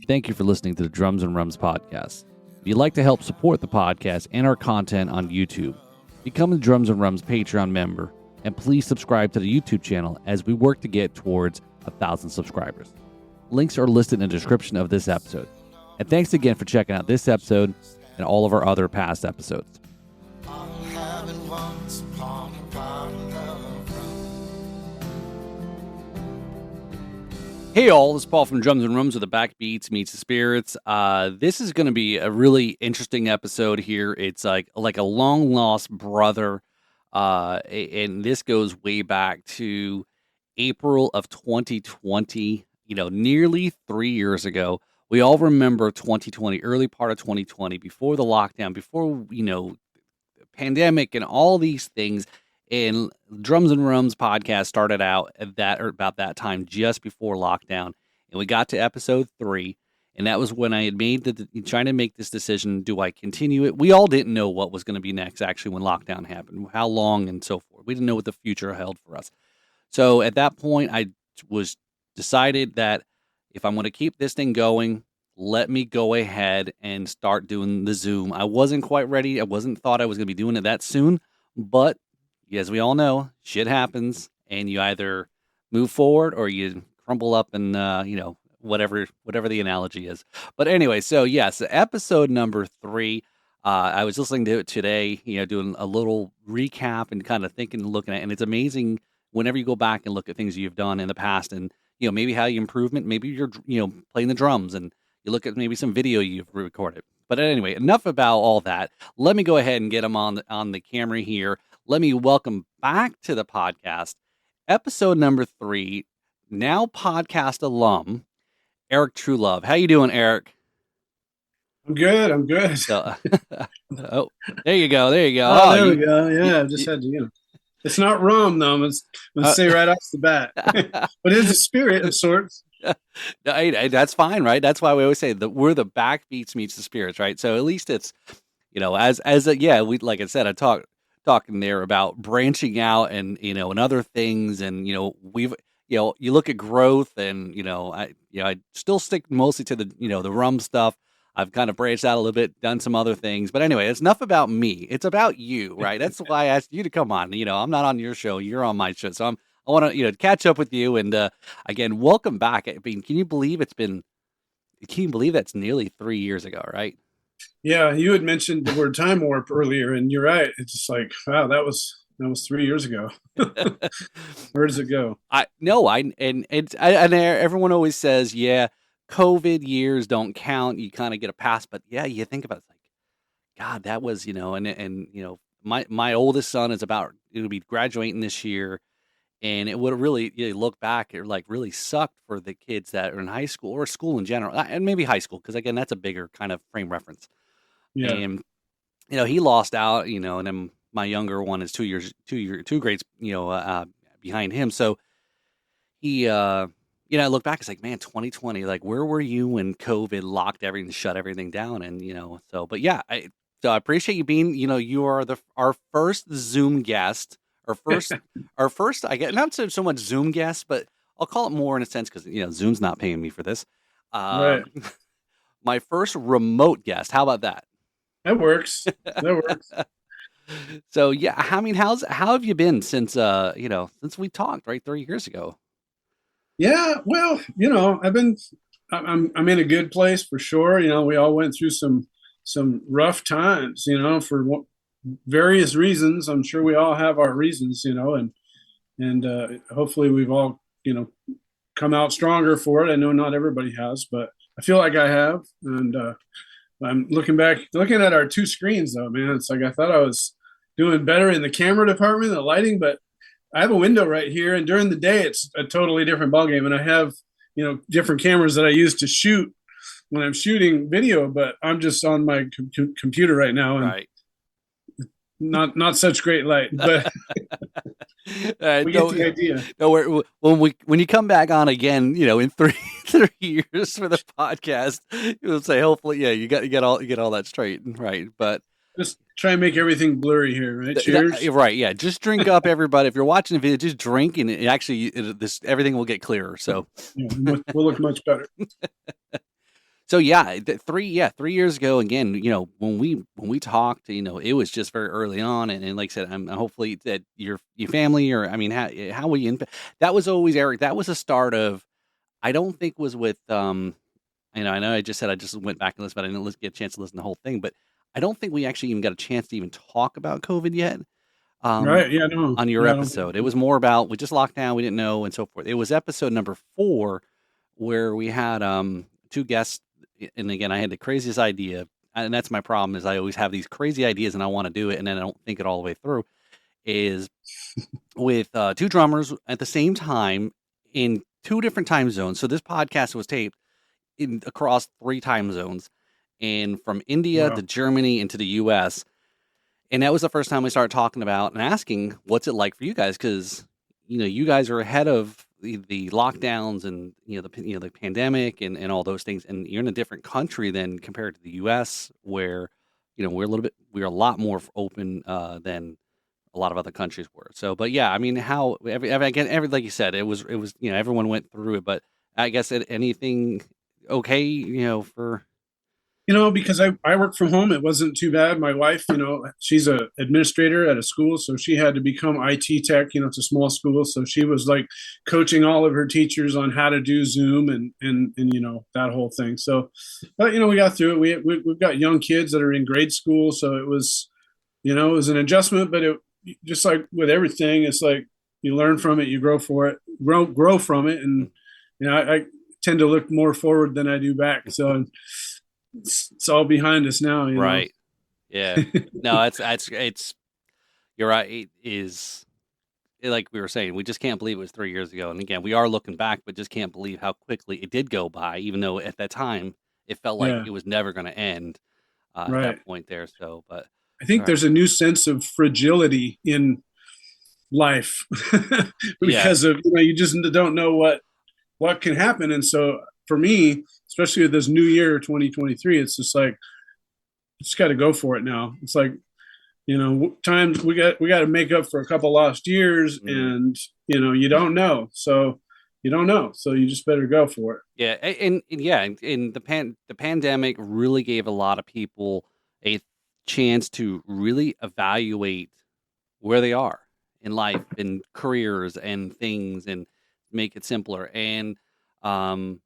thank you for listening to the Drums and Rums podcast. If you'd like to help support the podcast and our content on YouTube, become a Drums and Rums Patreon member, and please subscribe to the YouTube channel as we work to get towards 1,000 subscribers. Links are listed in the description of this episode. And thanks again for checking out this episode and all of our other past episodes. Hey all, this is Paul from Drums and Rums with the Backbeats Meets the Spirits. This is going to be a really interesting episode here. It's like a long lost brother, and this goes way back to April of 2020. Nearly 3 years ago. We all remember 2020, early part of 2020, before the lockdown, before the pandemic and all these things. And Drums and Rums podcast started out about that time, just before lockdown, and we got to episode 3, and that was when I had trying to make this decision: do I continue it? We all didn't know what was going to be next, actually, when lockdown happened, how long, and so forth. We didn't know what the future held for us. So at that point, I was decided that if I'm going to keep this thing going, let me go ahead and start doing the Zoom. I wasn't quite ready. I thought I was going to be doing it that soon, but as we all know, shit happens, and you either move forward or you crumble up and, whatever the analogy is. But anyway, so yes, episode number 3, I was listening to it today, doing a little recap and kind of thinking and looking at it, and it's amazing whenever you go back and look at things you've done in the past and, maybe how you improvement, maybe you're, playing the drums and you look at maybe some video you've recorded. But anyway, enough about all that. Let me go ahead and get them on the camera here. Let me welcome back to the podcast, episode number 3, now podcast alum, Erik Truelove. How you doing, Erik? I'm good. So, oh, there you go. Oh, there we go. Yeah, I just had to, It's not rum, though. Let's say right off the bat. But it's a spirit of sorts. That's fine, right? That's why we always say that we're the Backbeats Meets the Spirits, right? So at least it's, we, like I said, I talking there about branching out and, and other things. And, we've, you look at growth and, I still stick mostly to the, the rum stuff. I've kind of branched out a little bit, done some other things. But anyway, it's enough about me. It's about you, right? That's why I asked you to come on. I'm not on your show. You're on my show. So I want to, catch up with you. And again, welcome back. I mean, can you believe that's nearly 3 years ago, right? Yeah, you had mentioned the word time warp earlier, and you're right. It's just like, wow, that was 3 years ago. Where does it go? Everyone always says, yeah, COVID years don't count. You kind of get a pass, but yeah, you think about it, it's like, God, that was, my oldest son is it'll be graduating this year, and it would really look back, it like really sucked for the kids that are in high school or school in general, and maybe high school, because again, that's a bigger kind of frame reference. Yeah. And he lost out, and then my younger one is 2 grades, behind him. So he, I look back, it's like, man, 2020, like, where were you when COVID locked everything, shut everything down? And, but yeah, I appreciate you being, you are our first Zoom guest, our first, I get not so much Zoom guest, but I'll call it more in a sense, because, Zoom's not paying me for this. Right. My first remote guest. How about that? That works. So yeah, I mean, how have you been since we talked, right, 3 years ago? Yeah, well, I'm in a good place for sure. We all went through some rough times, for various reasons. I'm sure we all have our reasons, and hopefully we've all, come out stronger for it. I know not everybody has, but I feel like I have. And I'm looking at our 2 screens, though, man. It's like I thought I was doing better in the camera department, the lighting, but I have a window right here, and during the day it's a totally different ballgame. And I have, different cameras that I use to shoot when I'm shooting video, but I'm just on my computer right now, and right. Not such great light, but we get the idea. No, when you come back on again, in 3 years for the podcast, you'll say, hopefully, yeah, you get all that straight, right? But just try and make everything blurry here, right? Cheers. Right, yeah. Just drink up, everybody. If you're watching the video, just drink, and everything will get clearer. So yeah, we'll look much better. So yeah, 3 years ago again, when we talked, it was just very early on, and like I said, I'm hopefully that your family, or I mean, how we that was always Eric. That was the start of. I don't think was with I know I just said I just went back and listened, but I didn't get a chance to listen to the whole thing. But I don't think we actually even got a chance to even talk about COVID yet. Um, Right? Yeah, no, on your yeah, I don't think episode, it so. was more about we just locked down, we didn't know, and so forth. It was episode number 4 where we had two guests, and again, I had the craziest idea, and that's my problem is I always have these crazy ideas and I want to do it, and then I don't think it all the way through. Is with two drummers at the same time in two different time zones. So this podcast was taped across 3 time zones, and from India to Wow. Germany into the U.S. And that was the first time we started talking about and asking, what's it like for you guys? Because you guys are ahead of the lockdowns and the pandemic and all those things, and you're in a different country than compared to the U.S., where we're a lot more open than a lot of other countries were. So, but yeah, I mean, how again, like you said, it was everyone went through it, but I guess anything okay, for Because I work from home, it wasn't too bad. My wife, she's a administrator at a school, so she had to become IT tech. It's a small school, so she was like coaching all of her teachers on how to do Zoom and that whole thing. So, but we got through it. We've got young kids that are in grade school, so it was an adjustment, but it just like with everything, it's like you learn from it, you grow from it, and I tend to look more forward than I do back. So it's all behind us now. right, yeah, no, it's you're right. It is like we were saying, we just can't believe it was 3 years ago, and again, we are looking back, but just can't believe how quickly it did go by, even though at that time it felt like Yeah, it was never going to end at right. that point there. So, but I think all right, there's a new sense of fragility in life yeah, because of you just don't know what can happen, and so for me, especially with this new year 2023, it's just like just got to go for it now. It's like times we got to make up for a couple lost years, mhm. and you don't know, so you just better go for it. Yeah, and yeah, and the pandemic really gave a lot of people a chance to really evaluate where they are in life and careers and things and make it simpler. And um,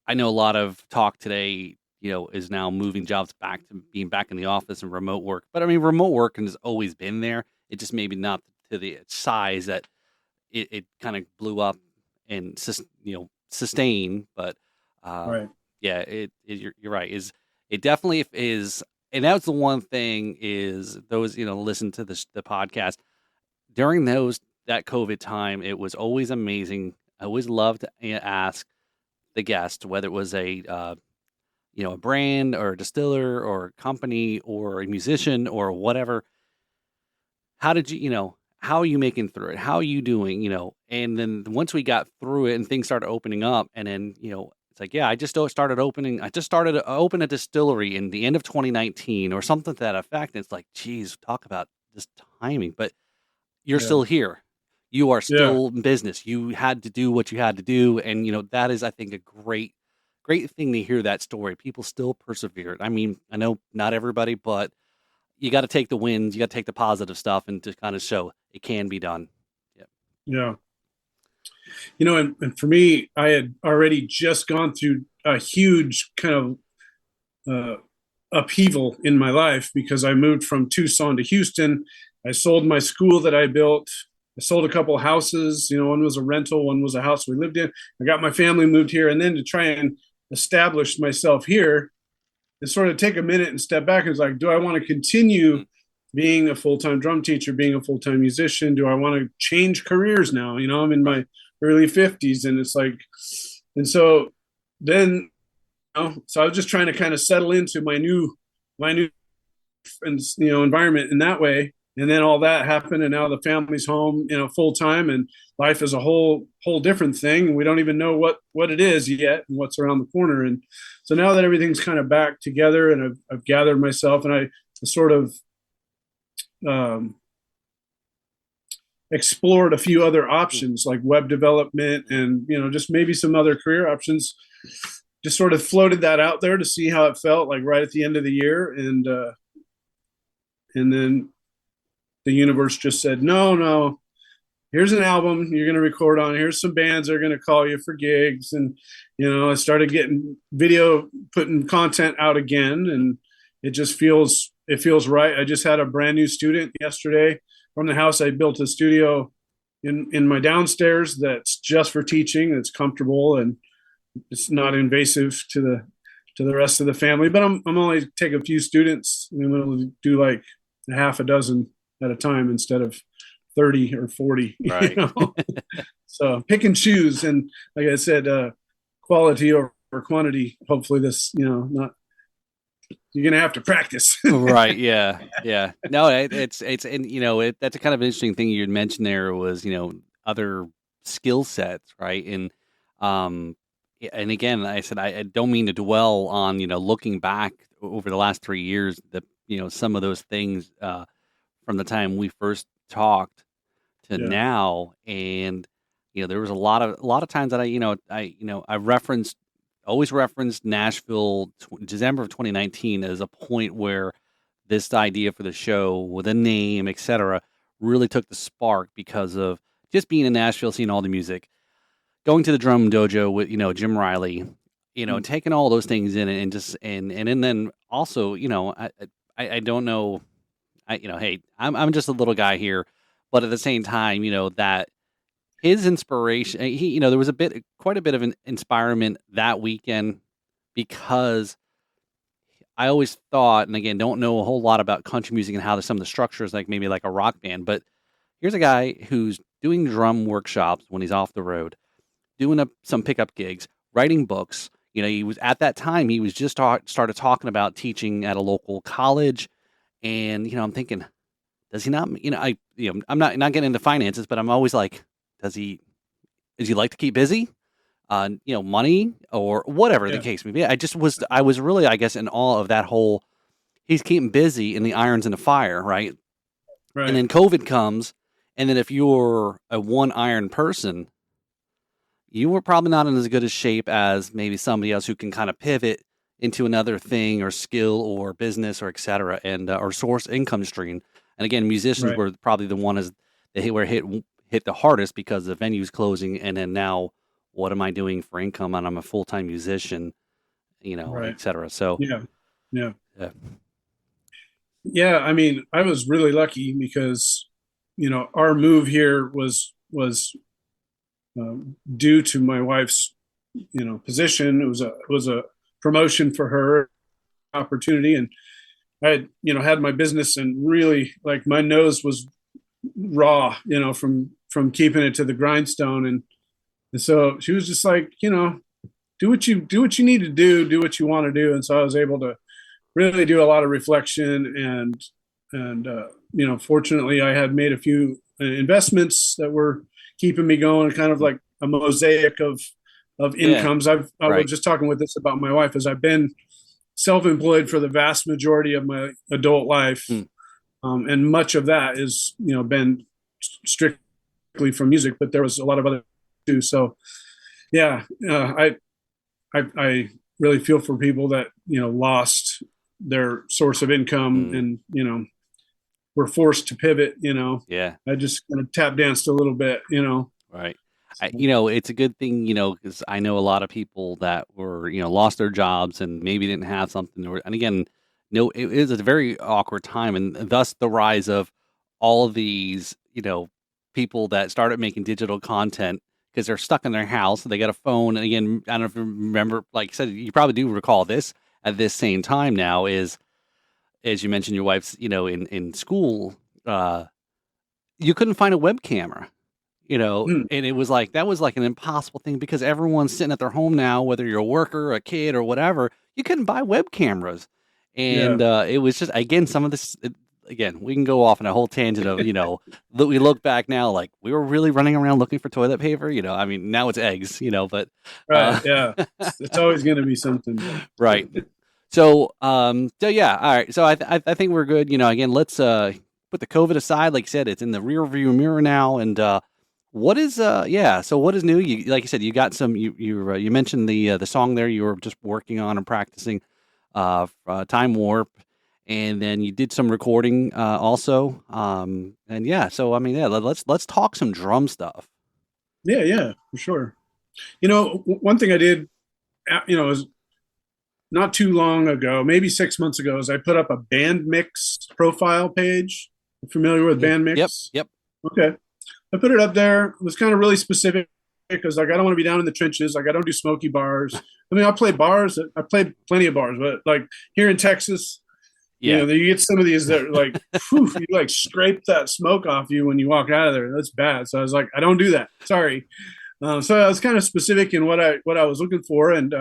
I know a lot of talk today, is now moving jobs back to being back in the office and remote work. But I mean, remote work has always been there. It just maybe not to the size that it kind of blew up and sustain. But Right. yeah, you're right. It definitely is, and that's the one thing is those listen to the podcast during that COVID time. It was always amazing. I always loved to ask the guest whether it was a brand or a distiller or a company or a musician or whatever. How did how are you making through it? How are you doing? And then once we got through it and things started opening up, and then, it's like, yeah, I just started to open a distillery in the end of 2019 or something to that effect. And it's like, geez, talk about this timing, but you're Yeah. still here. You are Yeah. still in business. You had to do what you had to do. And, that is, I think, a great thing to hear that story. People still persevered. I mean, I know not everybody, but you got to take the wins, you got to take the positive stuff, and to kind of show it can be done. Yep. Yeah. And for me, I had already just gone through a huge kind of upheaval in my life because I moved from Tucson to Houston. I sold my school that I built. I sold a couple of houses. One was a rental, one was a house we lived in. I got my family moved here, and then to try and establish myself here and sort of take a minute and step back and it's like, do I want to continue Mm. being a full-time drum teacher, being a full-time musician? Do I want to change careers now? I'm in Right. my early 50s, and it's like, and so then, so I was just trying to kind of settle into my new and environment in that way. And then all that happened, and now the family's home, full time, and life is a whole different thing. We don't even know what it is yet and what's around the corner. And so now that everything's kind of back together, and I've gathered myself, and I sort of um, explored a few other Mm. options like web development and just maybe some other career options. just sort of floated that out there to see how it felt like right at the end of the year. And then the universe just said, no, no, here's an album you're going to record on. Here's some bands that are going to call you for gigs. And, I started getting putting content out again. And it feels right. I just had a brand new student yesterday from the house. I built a studio in my downstairs that's just for teaching. It's comfortable and it's not invasive to the rest of the family. But I'm only take a few students. I'm going to do like a half a dozen at a time instead of 30 or 40. Right. So pick and choose. And like I said, quality over quantity. Hopefully this, not, you're going to have to practice. Right. Yeah. Yeah. No, it's, and that's a kind of interesting thing you'd mentioned there was, other skill sets. Right. And again, I said, I don't mean to dwell on, looking back over the last 3 years, that, some of those things, from the time we first talked to Yeah. now. And, there was a lot of times that I always referenced Nashville, December of 2019 as a point where this idea for the show with a name, etc., really took the spark because of just being in Nashville, seeing all the music, going to the drum dojo with, Jim Riley, taking all those things in and just, and then also, I don't know, hey, I'm just a little guy here, but at the same time, that his inspiration, he, there was quite a bit of an inspirement that weekend because I always thought, and again, don't know a whole lot about country music and how some of the structures, like maybe like a rock band, but here's a guy who's doing drum workshops when he's off the road, doing some pickup gigs, writing books. He was at that time, he was just started talking about teaching at a local college. And, I'm thinking, does he not, I'm not getting into finances, but I'm always like, does he like to keep busy? Money or whatever the case may be. I was really, I guess, in awe of that whole, he's keeping busy and the iron's in the fire, right? Right. And then COVID comes. And then if you're a one iron person, you were probably not in as good a shape as maybe somebody else who can kind of pivot into another thing or skill or business or et cetera, and or source income stream. And again, musicians Right. were probably the one that were hit the hardest because the venue's closing. And then now, what am I doing for income? And I'm a full-time musician, Right. et cetera. So Yeah. Yeah. yeah. Yeah. I mean, I was really lucky because, our move here was due to my wife's, position. It was a promotion for her, opportunity. And I had, had my business and really like my nose was raw, from keeping it to the grindstone. And so she was just like, do what you need to do what you want to do. And so I was able to really do a lot of reflection and fortunately I had made a few investments that were keeping me going, kind of like a mosaic of incomes. I was just talking with this about my wife, as I've been self-employed for the vast majority of my adult life. And much of that is, been strictly from music, but there was a lot of other too. So yeah, I really feel for people that, lost their source of income and, were forced to pivot, Yeah. I just kind of tap danced a little bit, Right. It's a good thing, because I know a lot of people that were, lost their jobs and maybe didn't have something. And again, it is a very awkward time, and thus the rise of all of these, people that started making digital content because they're stuck in their house. They got a phone. And again, I don't know if you remember, like I said, you probably do recall this at this same time now is, as you mentioned, your wife's, in school, you couldn't find a web camera. And it was like, that was like an impossible thing because everyone's sitting at their home now, whether you're a worker, a kid or whatever, you couldn't buy web cameras. And it was just, again, some of this, again, we can go off on a whole tangent of, that we look back now, like we were really running around looking for toilet paper, I mean, now it's eggs, but. Right. Yeah. It's always going to be something. Right. So yeah. All right. So I think we're good. Again, let's, put the COVID aside. Like I said, it's in the rear view mirror now. And, What is yeah? So what is new? You like you said, you got some. You mentioned the song there. You were just working on and practicing, Time Warp, and then you did some recording also. And yeah, so I mean, yeah, let's talk some drum stuff. Yeah, yeah, for sure. You know, one thing I did, is not too long ago, maybe 6 months ago, is I put up a band mix profile page. Familiar with band Yep, mix? yep. Okay. I put it up there. It was kind of really specific because like I don't want to be down in the trenches. Like I don't do smoky bars. I mean, I play bars. I played plenty of bars, but like here in Texas, Yeah. you get some of these that are like, whew, you like scrape that smoke off you when you walk out of there. That's bad. So I was like, I don't do that. Sorry. So I was kind of specific in what I was looking for, and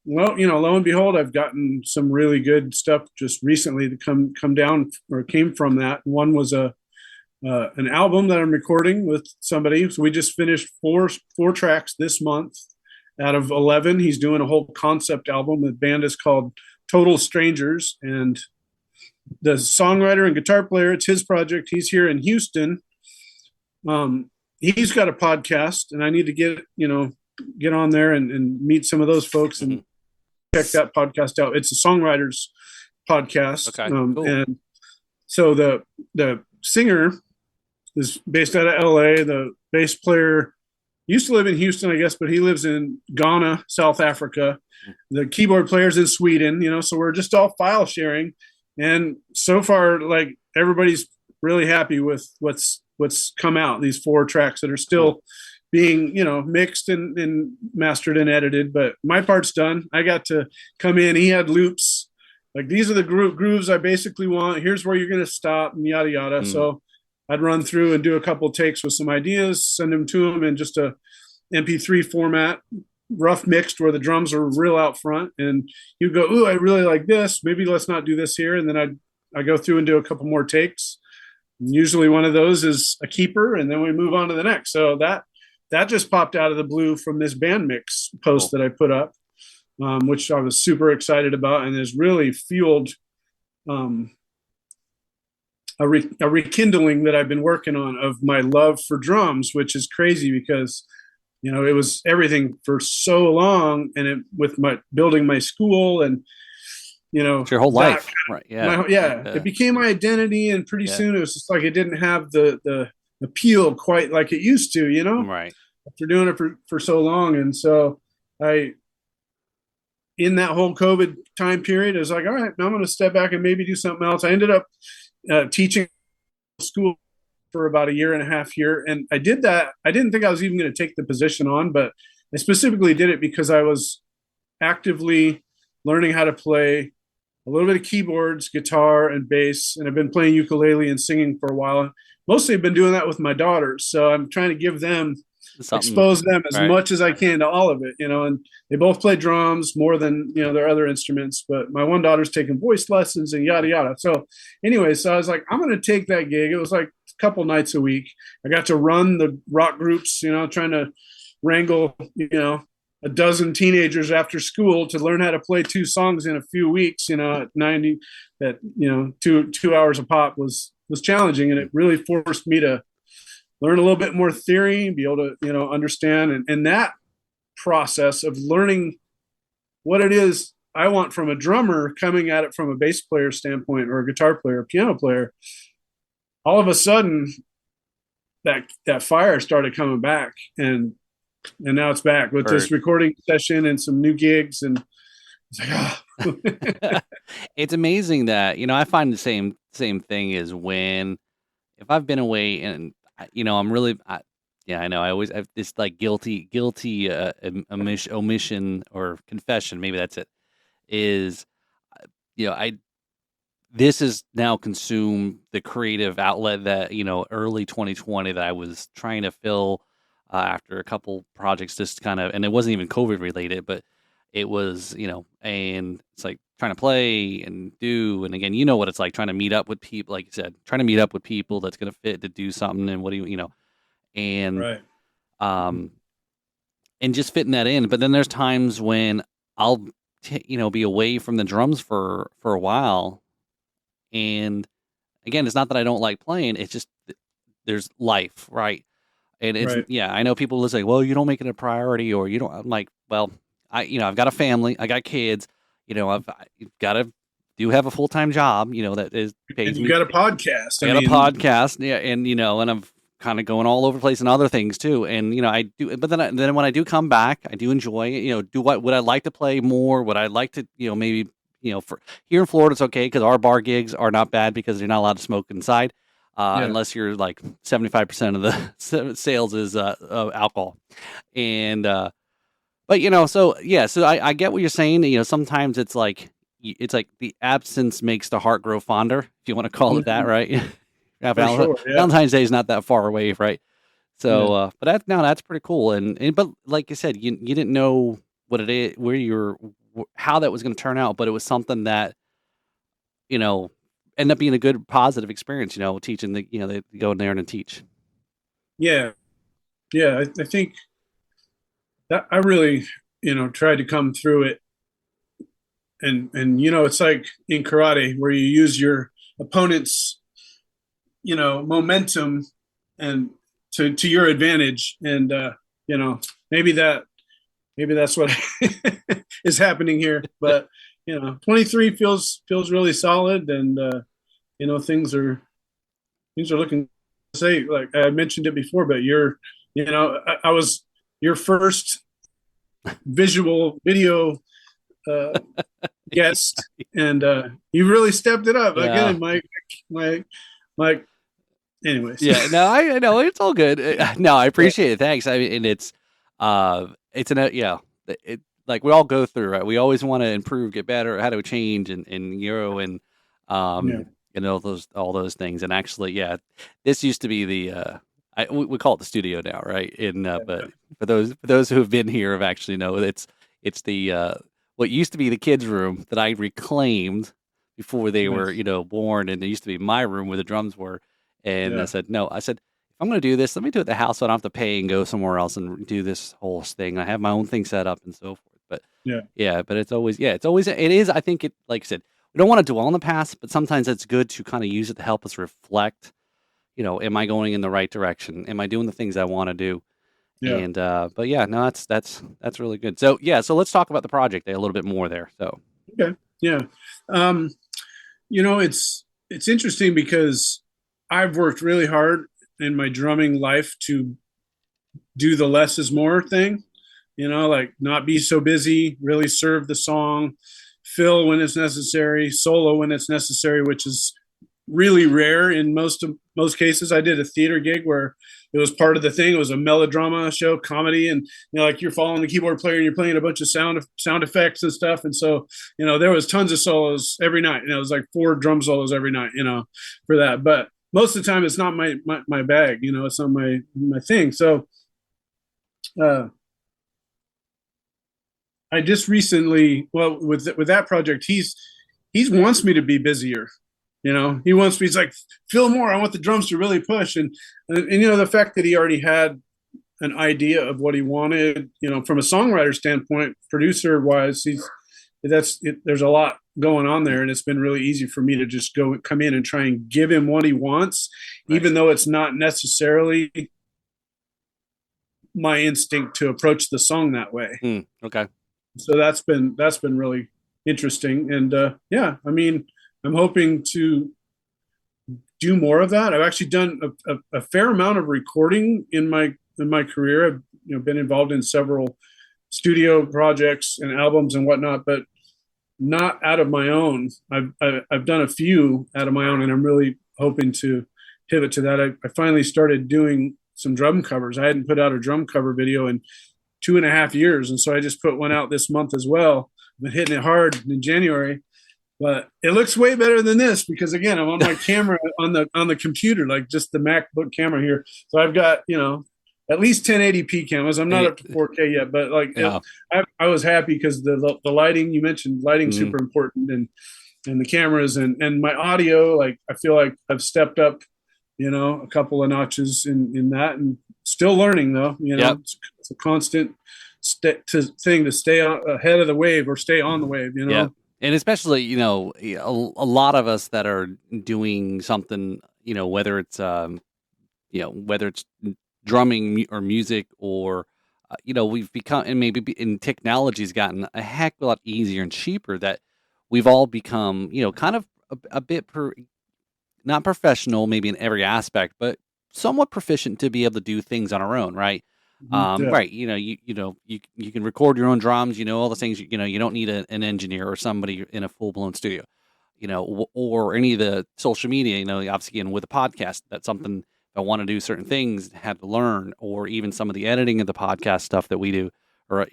well, lo and behold, I've gotten some really good stuff just recently to come down or came from that. One was an album that I'm recording with somebody. So we just finished four tracks this month out of 11. He's doing a whole concept album. The band is called Total Strangers, and the songwriter and guitar player, it's his project. He's here in Houston. He's got a podcast, and I need to get on there and meet some of those folks Hmm. and check that podcast out. It's a songwriters podcast. Okay. Cool. And so the singer is based out of LA. The bass player used to live in Houston, I guess, but he lives in Ghana, South Africa. The keyboard player's in Sweden, so we're just all file sharing. And so far, like everybody's really happy with what's come out. These four tracks that are still Cool. being, mixed and mastered and edited. But my part's done. I got to come in. He had loops. Like these are the grooves I basically want. Here's where you're going to stop and yada yada. Mm. So I'd run through and do a couple takes with some ideas, send them to him in just a MP3 format, rough mixed where the drums are real out front. And he'd go, "Ooh, I really like this. Maybe let's not do this here." And then I go through and do a couple more takes. And usually one of those is a keeper, and then we move on to the next. So that just popped out of the blue from this band mix post Cool. that I put up, which I was super excited about, and has really fueled a rekindling that I've been working on of my love for drums, which is crazy because it was everything for so long, and with my building my school and It's your whole that life, right? Yeah. it became my identity, and pretty Yeah. soon it was just like it didn't have the appeal quite like it used to, Right. after doing it for so long. And so I, in that whole COVID time period, I was like, all right, now I'm going to step back and maybe do something else. I ended up teaching school for about a year and a half here. And I did that. I didn't think I was even going to take the position on, but I specifically did it because I was actively learning how to play a little bit of keyboards, guitar, and bass. And I've been playing ukulele and singing for a while. Mostly I've been doing that with my daughters. So I'm trying to give them, Something. expose them as Right. much as I can to all of it, and they both play drums more than, their other instruments. But my one daughter's taking voice lessons and yada, yada. So anyway, so I was like, I'm going to take that gig. It was like a couple nights a week. I got to run the rock groups, trying to wrangle, a dozen teenagers after school to learn how to play two songs in a few weeks, at 90, that, 2 hours a pop was challenging. And it really forced me to learn a little bit more theory, be able to, understand. And that process of learning what it is I want from a drummer, coming at it from a bass player standpoint or a guitar player, or piano player, all of a sudden that fire started coming back. And now it's back with this recording session and some new gigs. And it's like, oh. It's amazing that, I find the same thing is when, if I've been away and, I'm really, I know I always have this like guilty omission or confession. Maybe that's it. Is, this is now consumed the creative outlet that, early 2020 that I was trying to fill after a couple projects, just kind of, and it wasn't even COVID related, but it was, and it's like trying to play and do, and again, what it's like trying to meet up with people, like you said, trying to meet up with people that's going to fit to do something, and what do you, and, Right. And just fitting that in. But then there's times when I'll, be away from the drums for a while, and again, it's not that I don't like playing, it's just there's life, right? And it's, Right. yeah, I know people will say, well, you don't make it a priority, or you don't. I'm like, well, I've got a family, I got kids, I've got to do have a full time job, that And pays you me. got a podcast. I I got a mean, podcast, yeah, and I'm kind of going all over the place and other things too. And I do, but then when I do come back, I do enjoy it. Do what would I like to play more? Would I like to, maybe, for here in Florida, it's okay because our bar gigs are not bad because you're not allowed to smoke inside, yeah, unless you're like 75% of the sales is alcohol, and but so yeah, so I get what you're saying. Sometimes it's like the absence makes the heart grow fonder, if you want to call it that, mhm, right? Yeah, for sure. Yeah, Valentine's Day is not that far away, right? yeah, So, but that's pretty cool. And but like you said, you didn't know what it is, where you're, how that was going to turn out, but it was something that you know ended up being a good positive experience. Teaching they go in there and teach. yeah, yeah. I think that I really, tried to come through it, and it's like in karate where you use your opponent's, momentum and to your advantage, and maybe that's what is happening here. But 23 feels really solid, and things are looking. Say, like I mentioned it before, but I was your first visual video uh, guest, and you really stepped it up Yeah. again. My anyways. Yeah, no, I know it's all good. No, I Yeah, appreciate it. Thanks. I mean, and it's like we all go through, right? We always want to improve, get better, how to change, and yeah, um, all those things. And actually, yeah, this used to be we call it the studio now, right? But for those who have been here have actually know it's the what used to be the kids' room that I reclaimed before they were nice. born, and it used to be my room where the drums were. And I Yeah, said, no, if I'm going to do this, let me do it at the house so I don't have to pay and go somewhere else and do this whole thing. I have my own thing set up and so forth. But yeah, yeah, but it is, I think like I said, we don't want to dwell on the past, but sometimes it's good to kind of use it to help us reflect, am I going in the right direction? Am I doing the things I want to do? yeah. And, but yeah, no, that's really good. So yeah, so let's talk about the project a little bit more there. So, Okay, yeah. Um, it's interesting because I've worked really hard in my drumming life to do the less is more thing. Like not be so busy, really serve the song, fill when it's necessary, solo when it's necessary, which is really rare in most cases. I did a theater gig where it was part of the thing. It was a melodrama show, comedy, and like you're following the keyboard player and you're playing a bunch of sound effects and stuff. And so there was tons of solos every night. It was like 4 drum solos every night. For that. But most of the time, it's not my bag. It's not my thing. So uh, I just recently, well, with that project, he's wants me to be busier. He wants me. He's like, feel more. I want the drums to really push, and the fact that he already had an idea of what he wanted, from a songwriter standpoint, producer wise, there's a lot going on there, and it's been really easy for me to just come in and try and give him what he wants, right. even though it's not necessarily my instinct to approach the song that way. Okay. So that's been really interesting, and yeah, I mean, I'm hoping to do more of that. I've actually done a fair amount of recording in my career. I've been involved in several studio projects and albums and whatnot, but not out of my own. I've done a few out of my own, and I'm really hoping to pivot to that. I finally started doing some drum covers. I hadn't put out a drum cover video in 2.5 years, and so I just put one out this month as well. I've been hitting it hard in January, but it looks way better than this because again, I'm on my camera on the computer, like just the MacBook camera here. So I've got at least 1080p cameras. I'm not Yeah. up to 4K yet, but like Yeah. I was happy because the lighting, you mentioned lighting, Mm, super important, and the cameras and my audio. Like I feel like I've stepped up, a couple of notches in that, and still learning though. yep. It's a constant thing to stay ahead of the wave or stay on the wave. Yep. And especially, a lot of us that are doing something, whether it's drumming or music, or we've become, and and technology's gotten a heck of a lot easier and cheaper, that we've all become, kind of a bit not professional maybe in every aspect, but somewhat proficient to be able to do things on our own, right? Yeah. Right. You can record your own drums, all the things, you don't need an engineer or somebody in a full blown studio, or any of the social media, obviously, and with a podcast, that's something, if I want to do certain things, had to learn, or even some of the editing of the podcast stuff that we do, or,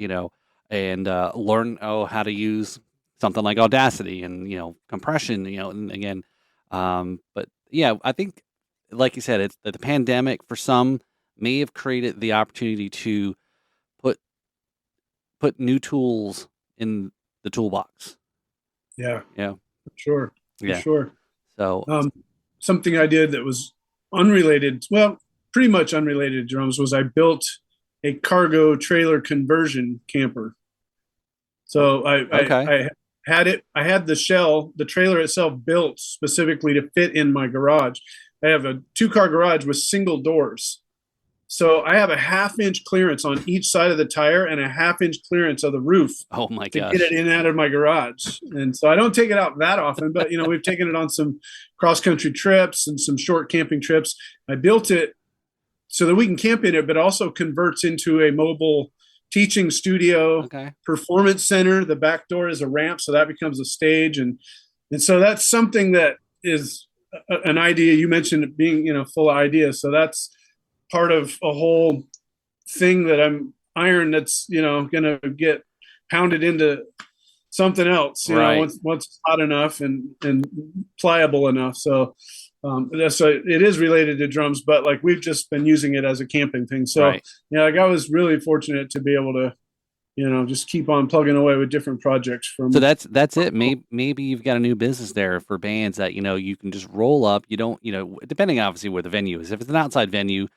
and learn, how to use something like Audacity and, compression, and again, but yeah, I think, like you said, it's the pandemic for some may have created the opportunity to put new tools in the toolbox. Yeah. Yeah, For sure. For yeah. sure. So Um, Something I did that was unrelated, well, pretty much unrelated to drums, was I built a cargo trailer conversion camper. So okay, I had the trailer itself built specifically to fit in my garage. I have a 2-car garage with single doors. So I have a 1/2 inch clearance on each side of the tire and a 1/2 inch clearance of the roof oh my to get it gosh, in and out of my garage. And so I don't take it out that often, but we've taken it on some cross country trips and some short camping trips. I built it so that we can camp in it, but also converts into a mobile teaching studio, okay, performance center. The back door is a ramp, so that becomes a stage, and so that's something that is an idea. You mentioned it being full of ideas, so that's part of a whole thing that I'm iron that's going to get pounded into something else. right. Once it's hot enough and pliable enough. So it is related to drums, but like we've just been using it as a camping thing. So Right. like I was really fortunate to be able to just keep on plugging away with different projects So from. that's it. Maybe you've got a new business there for bands that you can just roll up. You don't, depending obviously where the venue is. If it's an outside venue,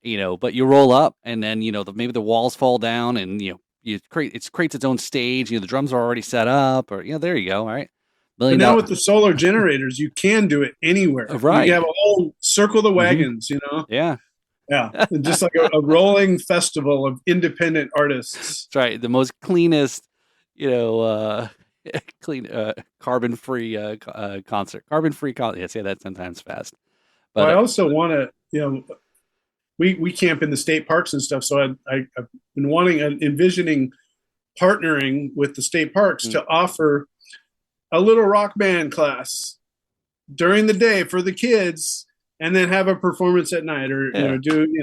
but you roll up, and then maybe the walls fall down, and it creates its own stage. The drums are already set up, or there you go. All right, But million now dollar. with the solar generators, you can do it anywhere. You Right. have a whole circle the Hmm. wagons. Yeah. Yeah, just like a rolling festival of independent artists. That's right. The most cleanest, you know, uh, clean, carbon free concert. Carbon free concert. Yeah, I say that sometimes fast, Well, but I also want to, we camp in the state parks and stuff. So I've been envisioning partnering with the state parks mm, to offer a little rock band class during the day for the kids, and then have a performance at night, or yeah,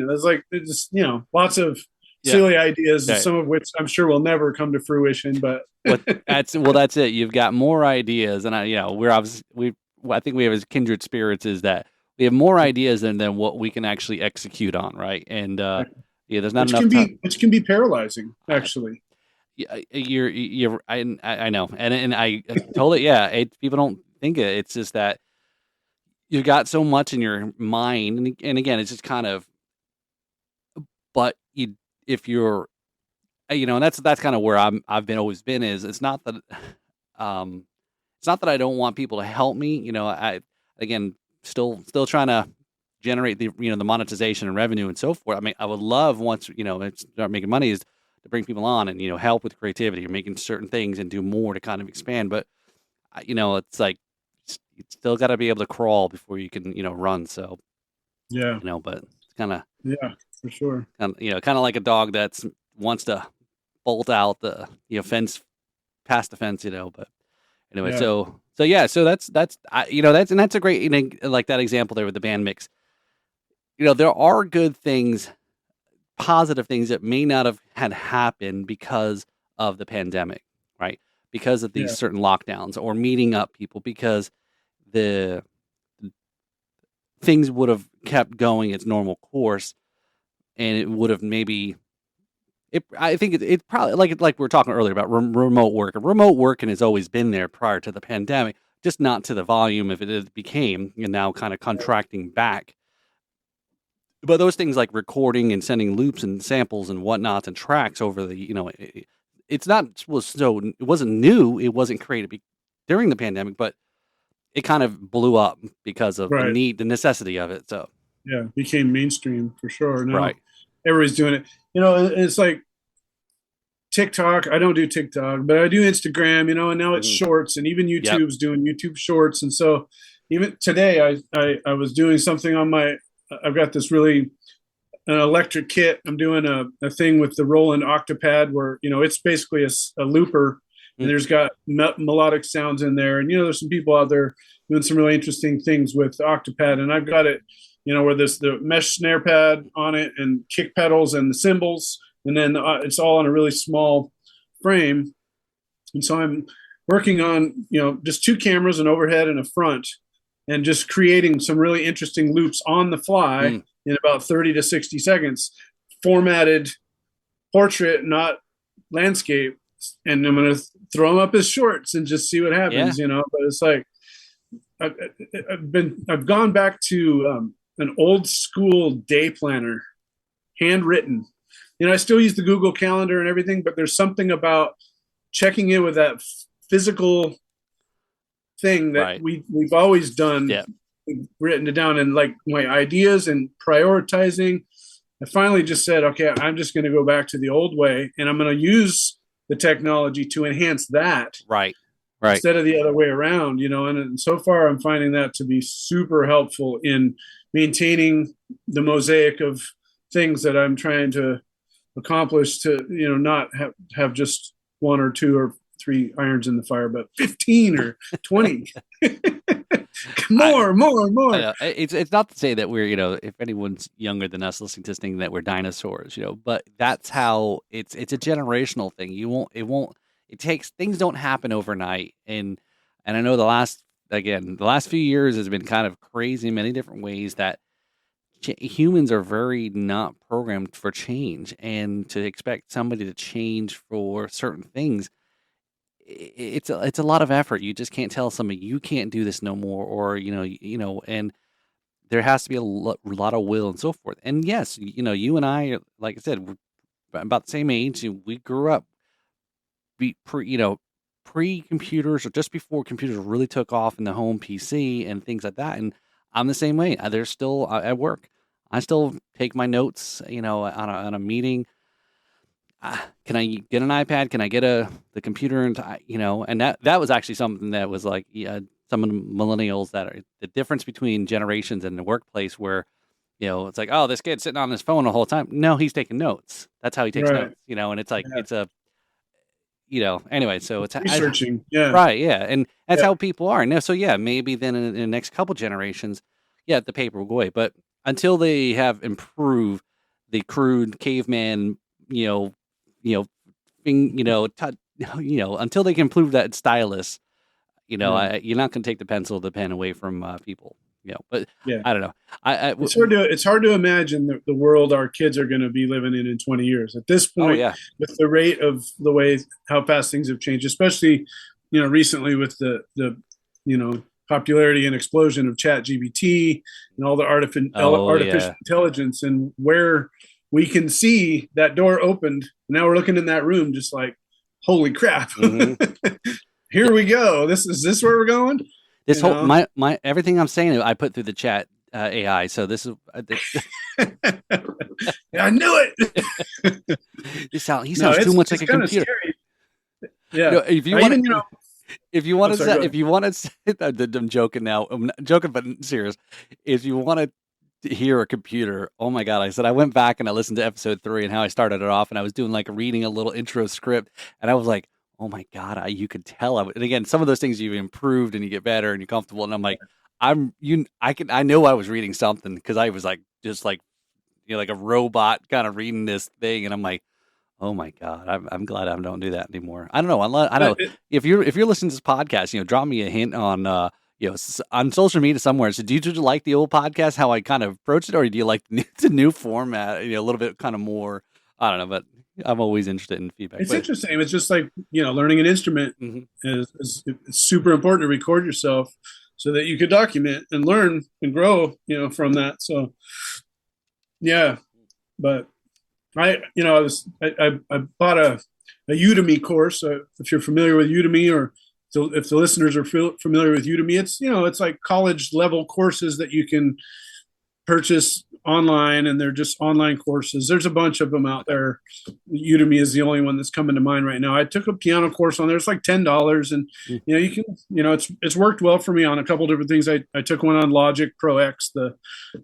there's like just lots of yeah, silly ideas, yeah. some of which I'm sure will never come to fruition. But What that's it. You've got more ideas, and we're obviously I think we have as kindred spirits is that we have more ideas than what we can actually execute on, right? And yeah, there's not enough time. which can be paralyzing, I, actually. yeah, I know, and I totally, yeah. People don't think it. It's just that you got so much in your mind, and again, it's just kind of, but if you're, and that's kind of where I've been always been, is it's not that, um, it's not that I don't want people to help me, I, again, still trying to generate the, the monetization and revenue and so forth. I mean, I would love, once, it's start making money, is to bring people on and, help with creativity or making certain things and do more to kind of expand. But, it's like, you still got to be able to crawl before you can, run. So, Yeah, but it's kind of, yeah, for sure. kind of like a dog that's wants to bolt out the, fence, past the fence, but anyway, Yeah, so yeah, so that's that's a great, like that example there with the band mix. There are good things, positive things that may not have had happened because of the pandemic, right? Because of these yeah, certain lockdowns or meeting up people, because the things would have kept going its normal course, and it would have maybe I think it probably, like we were talking earlier about remote work. Remote working has always been there prior to the pandemic, just not to the volume of it became, and now kind of contracting back. But those things like recording and sending loops and samples and whatnots and tracks over the, it's not was so it wasn't new. It wasn't created during the pandemic, but it kind of blew up because of right. the necessity of it. So Yeah, became mainstream for sure. Now, right, everybody's doing it. It's like TikTok. I don't do TikTok, but I do Instagram, and now it's Mhm. shorts, and even Yep. YouTube's doing YouTube shorts. And so even today I was doing something on my, I've got this really an electric kit. I'm doing a thing with the Roland Octopad where, it's basically a looper, and Mm. there's got melodic sounds in there. And, there's some people out there doing some really interesting things with Octopad. And I've got it, where there's the mesh snare pad on it and kick pedals and the cymbals. And then it's all on a really small frame. And so I'm working on, just two cameras, an overhead and a front, and just creating some really interesting loops on the fly Mm. in about 30 to 60 seconds, formatted portrait, not landscape. And I'm going to throw them up as shorts and just see what Yeah. happens, But it's like, I've gone back to an old school day planner, handwritten. I still use the Google Calendar and everything, but there's something about checking in with that physical thing that Right. we've always done, Yeah. written it down, and like my ideas and prioritizing. I finally just said, okay, I'm just going to go back to the old way, and I'm going to use the technology to enhance that Right. Right. instead of the other way around, and so far I'm finding that to be super helpful in maintaining the mosaic of things that I'm trying to accomplish, to not have just one or two or three irons in the fire, but 15 or 20. I I more. know it's not to say that we're, if anyone's younger than us listening to this thing, that we're dinosaurs, but that's how it's a generational thing. It takes, things don't happen overnight, and I know the last few years has been kind of crazy in many different ways, that humans are very not programmed for change, and to expect somebody to change for certain things, it's a lot of effort. You just can't tell somebody you can't do this no more, or and there has to be lot of will and so forth. And yes, you and I, like I said, we're about the same age. We grew up pre computers, or just before computers really took off in the home PC and things like that. And I'm the same way. There's still at work, I still take my notes, on a meeting. Can I get an iPad? Can I get the computer? And and that was actually something that was like, yeah, some of the millennials, that are the difference between generations in the workplace, where it's like, oh, this kid's sitting on his phone the whole time. No, he's taking notes. That's how he takes Right. notes. And it's like, Yeah. it's a anyway. So Researching. Yeah. right, yeah, and that's Yeah. how people are. And so yeah, maybe then in the next couple generations, yeah, the paper will go away. But until they have improved the crude caveman, you know, you know, until they can prove that stylus, Yeah. you're not going to take the pencil, the pen away from people. But Yeah. I don't know. It's hard to imagine the world our kids are going to be living in 20 years. At this Oh point, yeah. with the rate of the way how fast things have changed, especially recently with the popularity and explosion of Chat GBT and all the Oh artificial yeah. intelligence, and where we can see that door opened. Now we're looking in that room, just like, holy crap! Hmm. Here we go. This where we're going? This You whole know. my everything I'm saying, I put through the chat AI. So this is I knew it. he No, sounds too much like it's a kind of computer. scary. Yeah. If you I want even to, if you Oh, want sorry. to, Go if ahead. you want to, I'm joking now. I'm not joking, but serious. If you want to hear a computer, oh my god! I said I went back and I listened to episode 3 and how I started it off, and I was doing like reading a little intro script, and I was like, oh my god! You could tell. And again, some of those things you've improved and you get better and you're comfortable, and I'm like, I know I was reading something, because I was like just like like a robot kind of reading this thing, and I'm like, oh my god, I'm glad I don't do that anymore. I don't know. I know It, if you're listening to this podcast, drop me a hint on on social media somewhere. So, do you like the old podcast, how I kind of approached it, or do you like the new format? A little bit kind of more. I don't know, but I'm always interested in feedback. it's But interesting. It's just like, learning an instrument mhm. is it's super important to record yourself so that you could document and learn and grow, from that. So yeah, but I bought a Udemy course. If you're familiar with Udemy, or if the listeners are familiar with Udemy, it's like college level courses that you can purchase online, and they're just online courses. There's a bunch of them out Okay. there. Udemy is the only one that's coming to mind right now. I took a piano course on there. It's like $10, and Mm. you can, it's worked well for me on a couple different things. I took one on Logic Pro X, the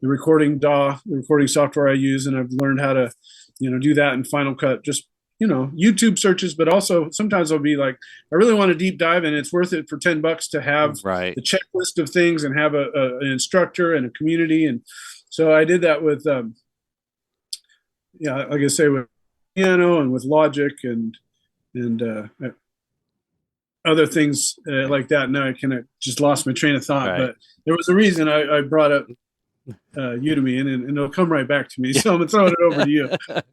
recording DAW, the recording software I use, and I've learned how to do that in Final Cut. Just YouTube searches, but also sometimes I'll be like, I really want to deep dive, and it's worth it for $10 to have Right. the checklist of things and have an instructor and a community. And so I did that with, like I say, with piano and with Logic and other things Right. like that. Now I kind of just lost my train of thought, Right. but there was a reason I brought up Udemy, and it'll come right back to me. Yeah. So I'm gonna throw it over to you.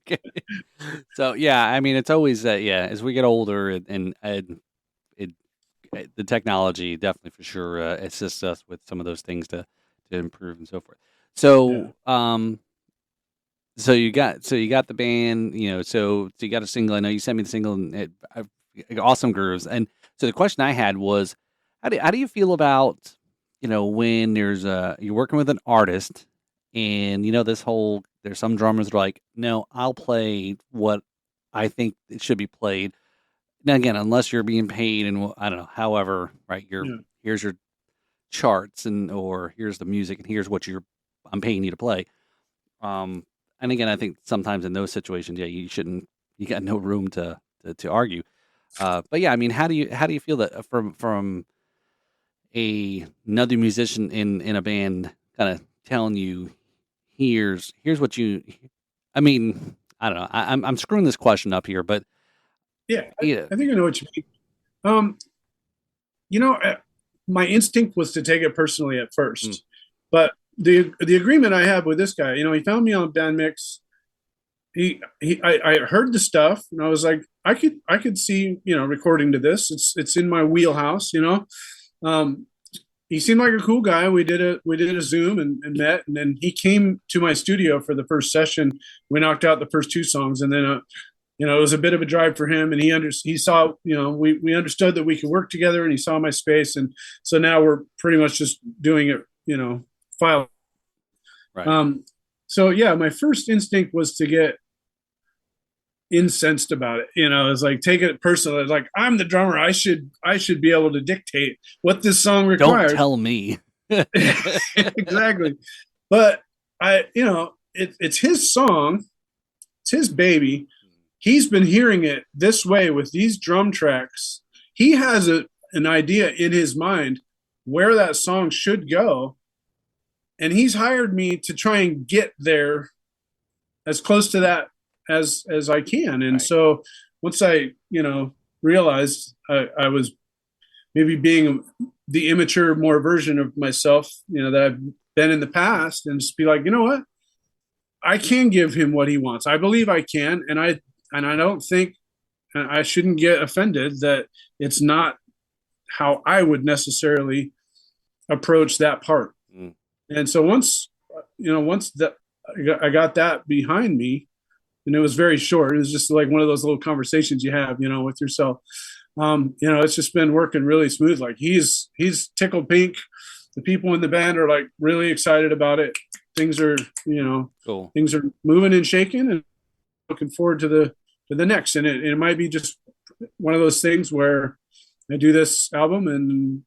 Okay. So yeah, I mean, it's always yeah. As we get older, it the technology definitely for sure assists us with some of those things to improve and so forth. Yeah, So so you got the band, so you got a single. I know you sent me the single, and awesome grooves. And so the question I had was, how do you feel about when you're working with an artist, and this whole there's some drummers that are like, no, I'll play what I think it should be played. Now again, unless you're being paid, and I don't know, however, right? yeah, Here's your charts, or here's the music, and here's what I'm paying you to play. Um, and again, I think sometimes in those situations, yeah, you shouldn't. You got no room to argue. But yeah, I mean, how do you feel that from another musician in a band kind of telling you, here's what you. I mean, I don't know. I'm screwing this question up here, but yeah. yeah. I think I know what you mean. Um, you know, my instinct was to take it personally at Mm, first, but the agreement I had with this guy, he found me on Band Mix. I heard the stuff, and I was like, I could see recording to this. It's in my wheelhouse. Um, he seemed like a cool guy. We did a Zoom and met, and then he came to my studio for the first session. We knocked out the first two songs, and then it was a bit of a drive for him, and he saw, we understood that we could work together, and he saw my space, and so now we're pretty much just doing it, file. right, Um, so yeah, my first instinct was to get incensed about it. It's like, take it personal. It's like, I'm the drummer. I should be able to dictate what this song don't requires. tell me. Exactly. But it's his song. It's his baby. He's been hearing it this way with these drum tracks. He has an idea in his mind where that song should go, and he's hired me to try and get there as close to that as I can. And Right. so once I realized I was maybe being the immature, more version of myself, that I've been in the past, and just be like, you know what, I can give him what he wants. I believe I can, and I don't think, and I shouldn't get offended that it's not how I would necessarily approach that part. Mm, And so once that I got that behind me, and it was very short. It was just like one of those little conversations you have, with yourself. It's just been working really smooth. Like he's tickled pink. The people in the band are like really excited about it. Things are, cool. things are moving and shaking, and looking forward to the next. And it might be just one of those things where I do this album and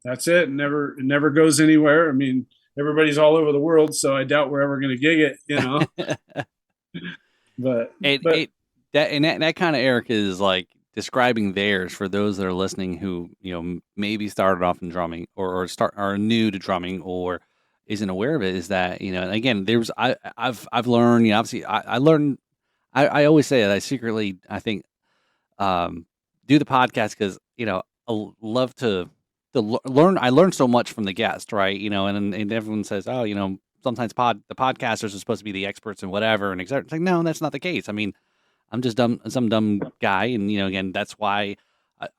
that's it. It never goes anywhere. I mean, everybody's all over the world, so I doubt we're ever going to gig it. But It but it that kind of, Eric, is like describing theirs for those that are listening who maybe started off in drumming, or are new to drumming, or isn't aware of it. Is that and again, I've learned, obviously I learned. I always say that I think do the podcast because I love to learn. I learn so much from the guest, right? And everyone says, oh, sometimes the podcasters are supposed to be the experts and whatever, and etc. It's like, no, that's not the case. I mean, I'm just some dumb guy, and again, that's why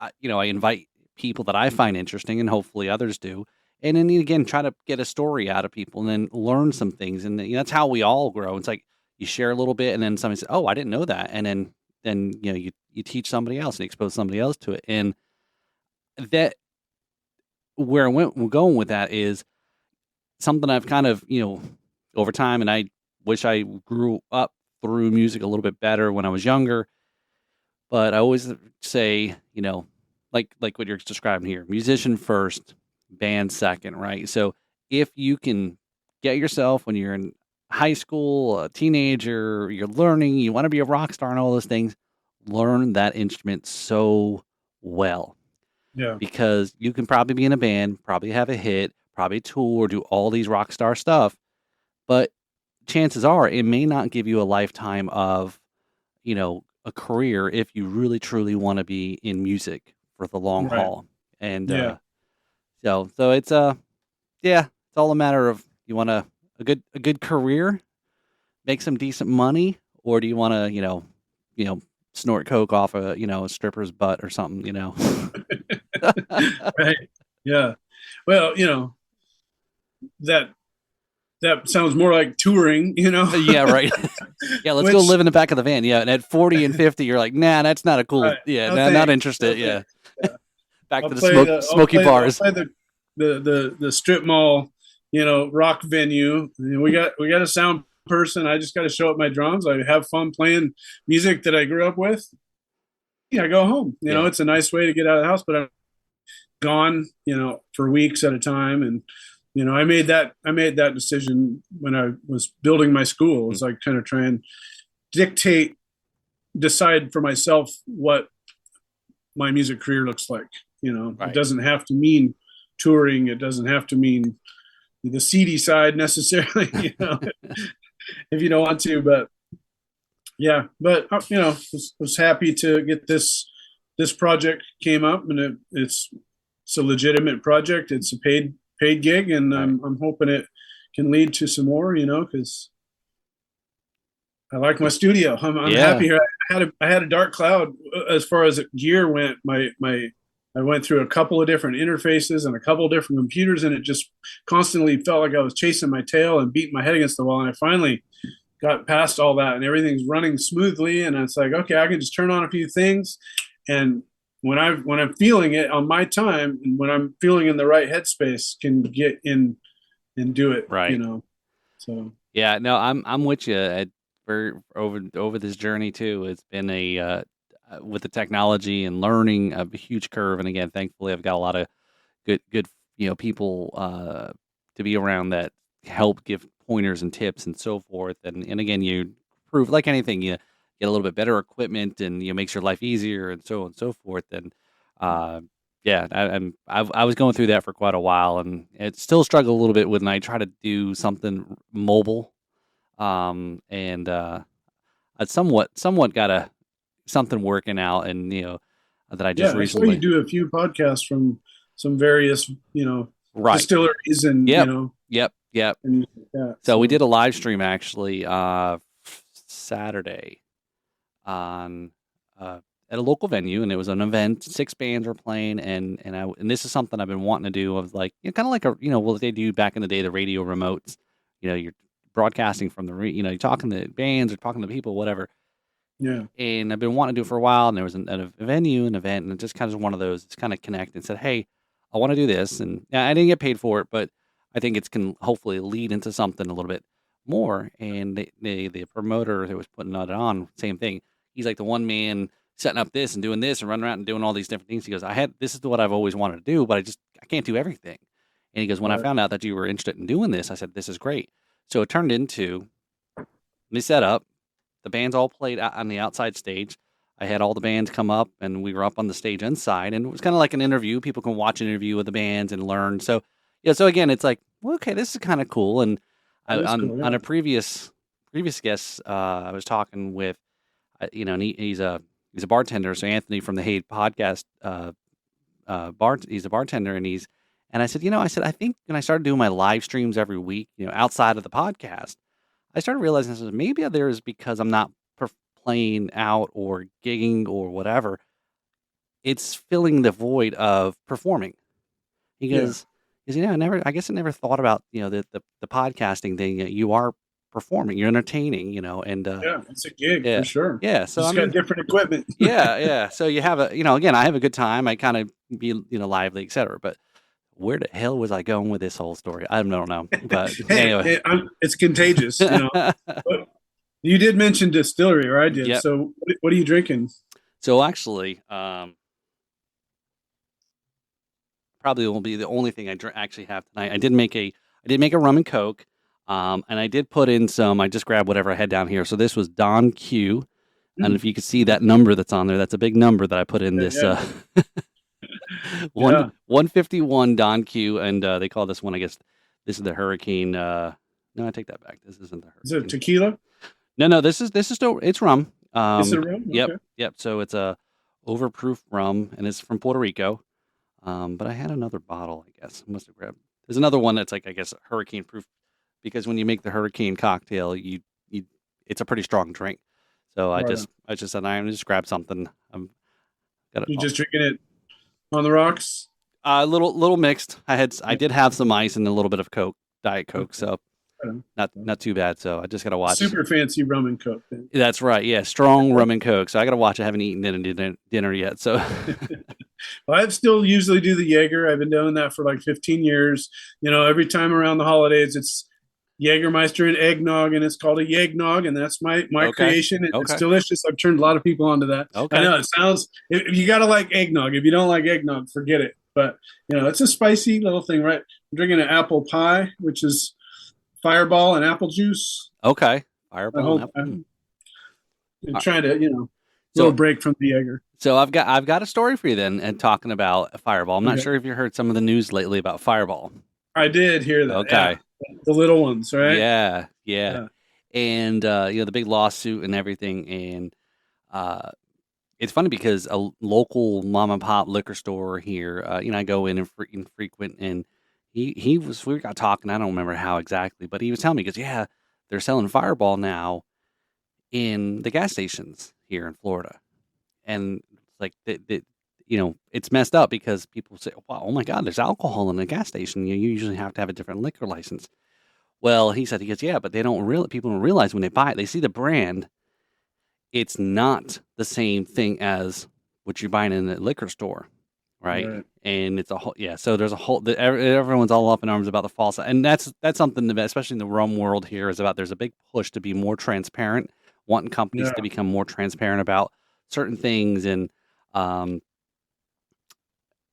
I invite people that I find interesting, and hopefully others do, and then again, try to get a story out of people, and then learn some things, and that's how we all grow. It's like you share a little bit, and then somebody says, "Oh, I didn't know that," and then you teach somebody else and expose somebody else to it, and that we're going with that is something I've kind of over time, and I wish I grew up through music a little bit better when I was younger. But I always say, like what you're describing here, musician first, band second, right? So if you can get yourself when you're in high school, a teenager, you're learning, you want to be a rock star and all those things, learn that instrument so well Yeah. because you can probably be in a band, probably have a hit, probably tour, do all these rock star stuff, but chances are it may not give you a lifetime of, a career if you really truly want to be in music for the long Right. haul. And Yeah. so it's yeah, it's all a matter of you want a good career, make some decent money, or do you want to, snort coke off a stripper's butt or something, Right. Yeah. Well, that that sounds more like touring, Yeah, right. Yeah, let's go which live in the back of the van. Yeah, and at 40 and 50, you're like, nah, that's not a cool. right. Yeah, No nah, not thanks. interested. No Yeah, thanks. Yeah. back I'll to the play the I'll smoky play I'll bars. play the strip mall, rock venue. We got a sound person. I just got to show up my drums. I have fun playing music that I grew up with. Yeah, I go home. Yeah, It's a nice way to get out of the house, but I'm gone, for weeks at a time. And I made that decision when I was building my school. mm, It's like kind of try and dictate, decide for myself what my music career looks like. It right. doesn't have to mean touring. It doesn't have to mean the seedy side necessarily, if you don't want to. But yeah, but was happy to get this project came up, and it's a legitimate project. It's a paid gig, and Right. I'm hoping it can lead to some more. Because I like my studio. I'm Yeah. happy here. I had a dark cloud as far as gear went. My I went through a couple of different interfaces and a couple of different computers, and it just constantly felt like I was chasing my tail and beating my head against the wall. And I finally got past all that, and everything's running smoothly. And it's like, okay, I can just turn on a few things, and when I'm feeling it on my time, and when I'm feeling in the right headspace, can get in and do it. Right. So Yeah. No, I'm with you. For over this journey too. It's been with the technology and learning a huge curve. And again, thankfully, I've got a lot of good people to be around that help give pointers and tips and so forth. And again, you prove like anything, you get a little bit better equipment and makes your life easier and so on and so forth. And uh, yeah, I was going through that for quite a while, and it still struggle a little bit when I try to do something mobile. And I somewhat got something working out, and that I just yeah, I saw you recently. do a few podcasts from some various Right. distilleries and Yep. Yep. and that. So we So did a live stream actually Saturday on at a local venue, and it was an event. 6 bands were playing, and this is something I've been wanting to do. Of like kind of like what they do back in the day, the radio remotes. You're broadcasting from you're talking to bands or talking to people, whatever. yeah, And I've been wanting to do it for a while, and there was a venue, an event, and it just kind of one of those. It's kind of connected and said, "Hey, I want to do this," and yeah, I didn't get paid for it, but I think it's can hopefully lead into something a little bit more. And the promoter who was putting it on, same thing. He's like the one man setting up this and doing this and running around and doing all these different things. He goes, this is what I've always wanted to do, but I can't do everything. And he goes, when I right, found out that you were interested in doing this, I said, this is great. So it turned into they set up. The bands all played out on the outside stage. I had all the bands come up, and we were up on the stage inside, and it was kind of like an interview. People can watch an interview with the bands and learn. So, yeah. So again, it's like, well, okay, this is kind of cool. And that is cool. on Yeah, a previous guest, I was talking with, and he's a bartender. So Anthony from the Hate podcast, he's a bartender, and I said, I think when I started doing my live streams every week, outside of the podcast. I started realizing this maybe there is because I'm not playing out or gigging or whatever. It's filling the void of performing. He yeah, goes, I guess I never thought about the podcasting thing. You are performing, you're entertaining, and yeah. It's a gig for yeah, sure. yeah. So I Just got mean, different equipment. yeah, yeah. So you have again, I have a good time. I kind of be lively, etc. But where the hell was I going with this whole story? I don't know. But Hey, anyway. it's contagious, you know. But you did mention distillery, or I did. Yep. So what are you drinking? So actually, probably won't be the only thing I actually have tonight. I did make a rum and coke, and I did put in some. I just grabbed whatever I had down here. So this was Don Q, and if Mm, you can see that number that's on there, that's a big number that I put in this yeah, one yeah. 151 Don Q, and they call this one. I guess this is the Hurricane. No, I take that back. This isn't the Is it Hurricane. tequila? No, this is still it's rum. It's a rum. Yep, Okay. yep. So it's a overproof rum, and it's from Puerto Rico. But I had another bottle, I guess. I must have grabbed. There's another one that's like, I guess, hurricane proof because when you make the hurricane cocktail, you it's a pretty strong drink. So I Right just on. I just said I'm just grab something. I'm got You just drinking it on the rocks? a little mixed. I Yeah. did have some ice and a little bit of Coke, Diet Coke, Okay. so Right on. not too bad. So I just gotta watch. Super fancy rum and coke then. That's right, yeah, strong rum and Coke. So I gotta watch. I haven't eaten dinner yet. So Well, I still usually do the Jaeger. I've been doing that for like 15 years. You know, every time around the holidays, it's Jägermeister and eggnog, and it's called a Yegnog, and that's my okay, creation. It's okay, delicious. I've turned a lot of people onto that. I okay. know it sounds. If you gotta like eggnog. If you don't like eggnog, forget it. But you know, it's a spicy little thing, right? I'm drinking an apple pie, which is Fireball and apple juice. Okay. I Fireball and hope apple. I'm Uh, trying to, little So break from the Jaeger. so I've got a story for you then, and talking about Fireball. I'm not Okay. sure if you heard some of the news lately about Fireball. I did hear that. Yeah, Okay. the little ones, right? Yeah, yeah. Yeah. And the big lawsuit and everything, and uh, it's funny because a local mom and pop liquor store here, I go in and frequent, and we got talking. I don't remember how exactly, but he was telling me because yeah, they're selling Fireball now in the gas stations here in Florida. And it's like it's messed up because people say, "Wow, oh my God, there's alcohol in a gas station. You usually have to have a different liquor license." Well, he goes, "Yeah, but people don't realize when they buy it, they see the brand. It's not the same thing as what you're buying in a liquor store, right? Right. And it's a whole yeah. So there's a whole everyone's all up in arms about the false, and that's something that, especially in the rum world here, is about. There's a big push to be more transparent, wanting companies to Yeah. become more transparent about certain things, and um,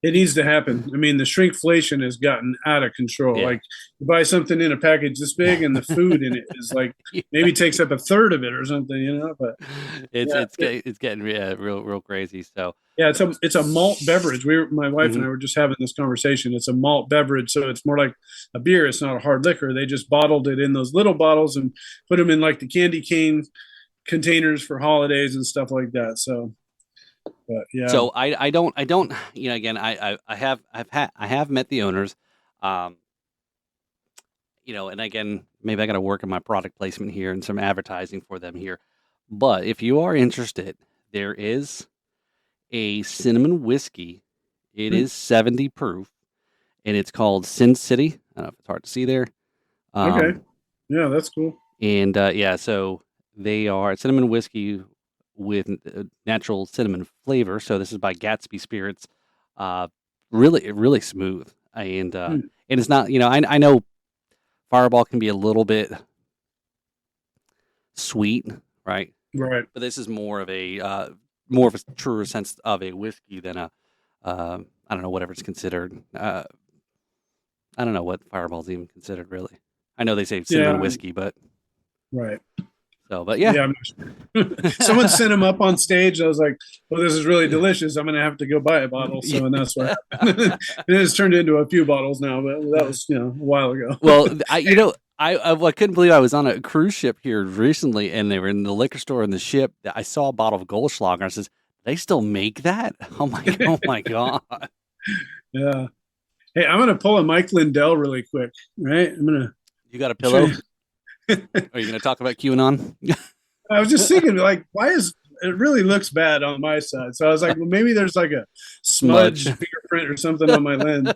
It needs to happen. I mean, the shrinkflation has gotten out of control. yeah, Like you buy something in a package this big, and the food in it is like maybe takes up a third of it or something. But it's yeah, it's get- it's getting real crazy. So yeah, it's a malt beverage. My wife and mhm. I were just having this conversation. It's a malt beverage, so it's more like a beer. It's not a hard liquor. They just bottled it in those little bottles and put them in like the candy cane containers for holidays and stuff like that. So, but yeah, So I don't again I have met the owners, um, and again maybe I got to work on my product placement here and some advertising for them here. But if you are interested, there is a cinnamon whiskey. It Hmm. is 70 proof, and it's called Sin City. I don't know if it's hard to see there. Okay, Um, yeah, that's cool. and yeah, so they are cinnamon whiskey with natural cinnamon flavor. So this is by Gatsby Spirits. Uh, really smooth, Hmm. and it's not. I know Fireball can be a little bit sweet, right? Right. But this is more of a truer sense of a whiskey than a I don't know whatever it's considered. I don't know what Fireball's even considered really. I know they say cinnamon Yeah. whiskey, but Right. but yeah. Yeah. Someone sent them up on stage. I was like, "Well, this is really delicious. I'm going to have to go buy a bottle." So, and that's what happened. And it's turned into a few bottles now, but that was a while ago. Well, I couldn't believe I was on a cruise ship here recently, and they were in the liquor store in the ship. I saw a bottle of Goldschlager. I says, "They still make that? Oh my god!" Yeah. Hey, I'm going to pull a Mike Lindell really quick. Right. I'm going You got a to show pillow? you. Are you going to talk about QAnon? I was just thinking, like, why is it really looks bad on my side? So I was like, well, maybe there's like a Smudge. smudge fingerprint or something on my lens.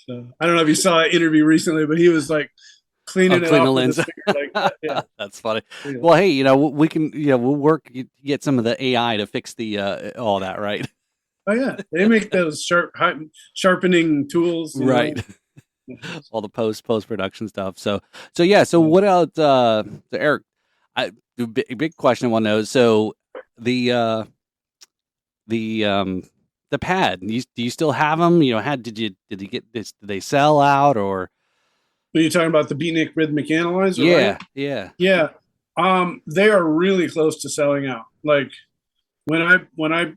So I don't know if you saw an interview recently, but he was like Oh, cleaning it clean the off with lens. his finger like that. Yeah. That's funny. Yeah. Well, hey, we can, we'll work get some of the AI to fix the all that, right? Oh yeah, they make those sharpening tools, Right. know. All the post production stuff. So yeah. So Yeah. what else? So Eric, the big question I want to know. So the uh, the the pad. Do you still have them? You know, did you get this? Did they sell out or? Are you talking about the Beatnik Rhythmic Analyzer, right? Yeah, yeah. Yeah. They are really close to selling out. Like when I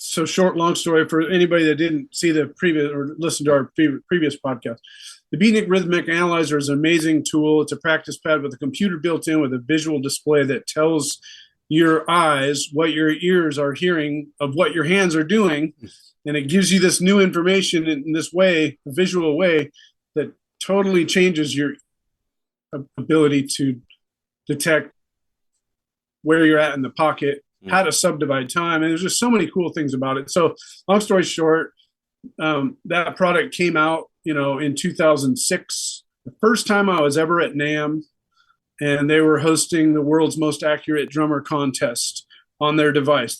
so short, long story for anybody that didn't see the previous or listen to our previous podcast. The Beatnik Rhythmic Analyzer is an amazing tool. It's a practice pad with a computer built in with a visual display that tells your eyes what your ears are hearing of what your hands are doing. And it gives you this new information in this way, a visual way that totally changes your ability to detect where you're at in the pocket, how to subdivide time. And there's just so many cool things about it. So long story short, that product came out, in 2006, the first time I was ever at NAMM, and they were hosting the world's most accurate drummer contest on their device.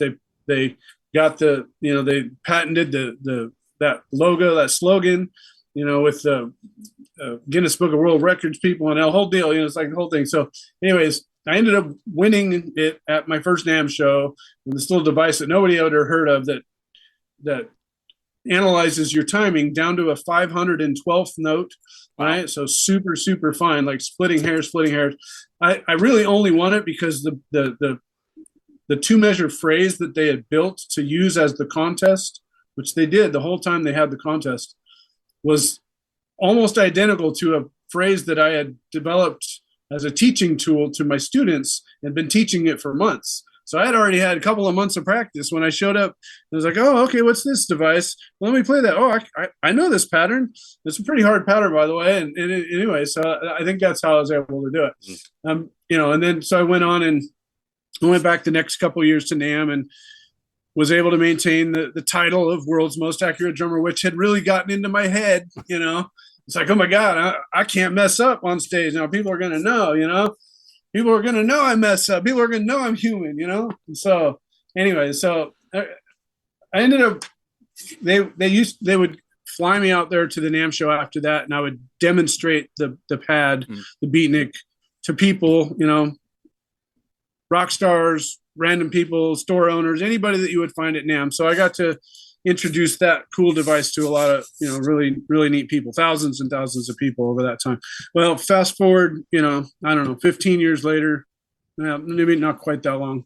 They got they patented that logo, that slogan, with the Guinness Book of World Records people and the whole deal. It's like the whole thing. So, anyways, I ended up winning it at my first NAMM show with this little device that nobody had ever heard of that analyzes your timing down to a 512th note. Wow. Right? So super, super fine, like splitting hairs. I really only won it because the two measure phrase that they had built to use as the contest, which they did the whole time they had the contest, was almost identical to a phrase that I had developed as a teaching tool to my students and been teaching it for months. So I had already had a couple of months of practice. When I showed up, I was like, oh, okay, what's this device? Let me play that. Oh, I know this pattern. It's a pretty hard pattern, by the way. And anyway, so I think that's how I was able to do it. And then so I went on and I went back the next couple of years to NAMM and was able to maintain the title of world's most accurate drummer, which had really gotten into my head. It's like, oh my God, I can't mess up on stage. Now people are going to know, people are going to know I mess up. People are going to know I'm human, And so anyway, I ended up, they would fly me out there to the NAMM show after that. And I would demonstrate the pad, the Beatnik to people, rock stars, random people, store owners, anybody that you would find at NAMM. So I got to introduce that cool device to a lot of, really, really neat people, thousands and thousands of people over that time. Well, fast forward, I don't know, 15 years later, maybe not quite that long,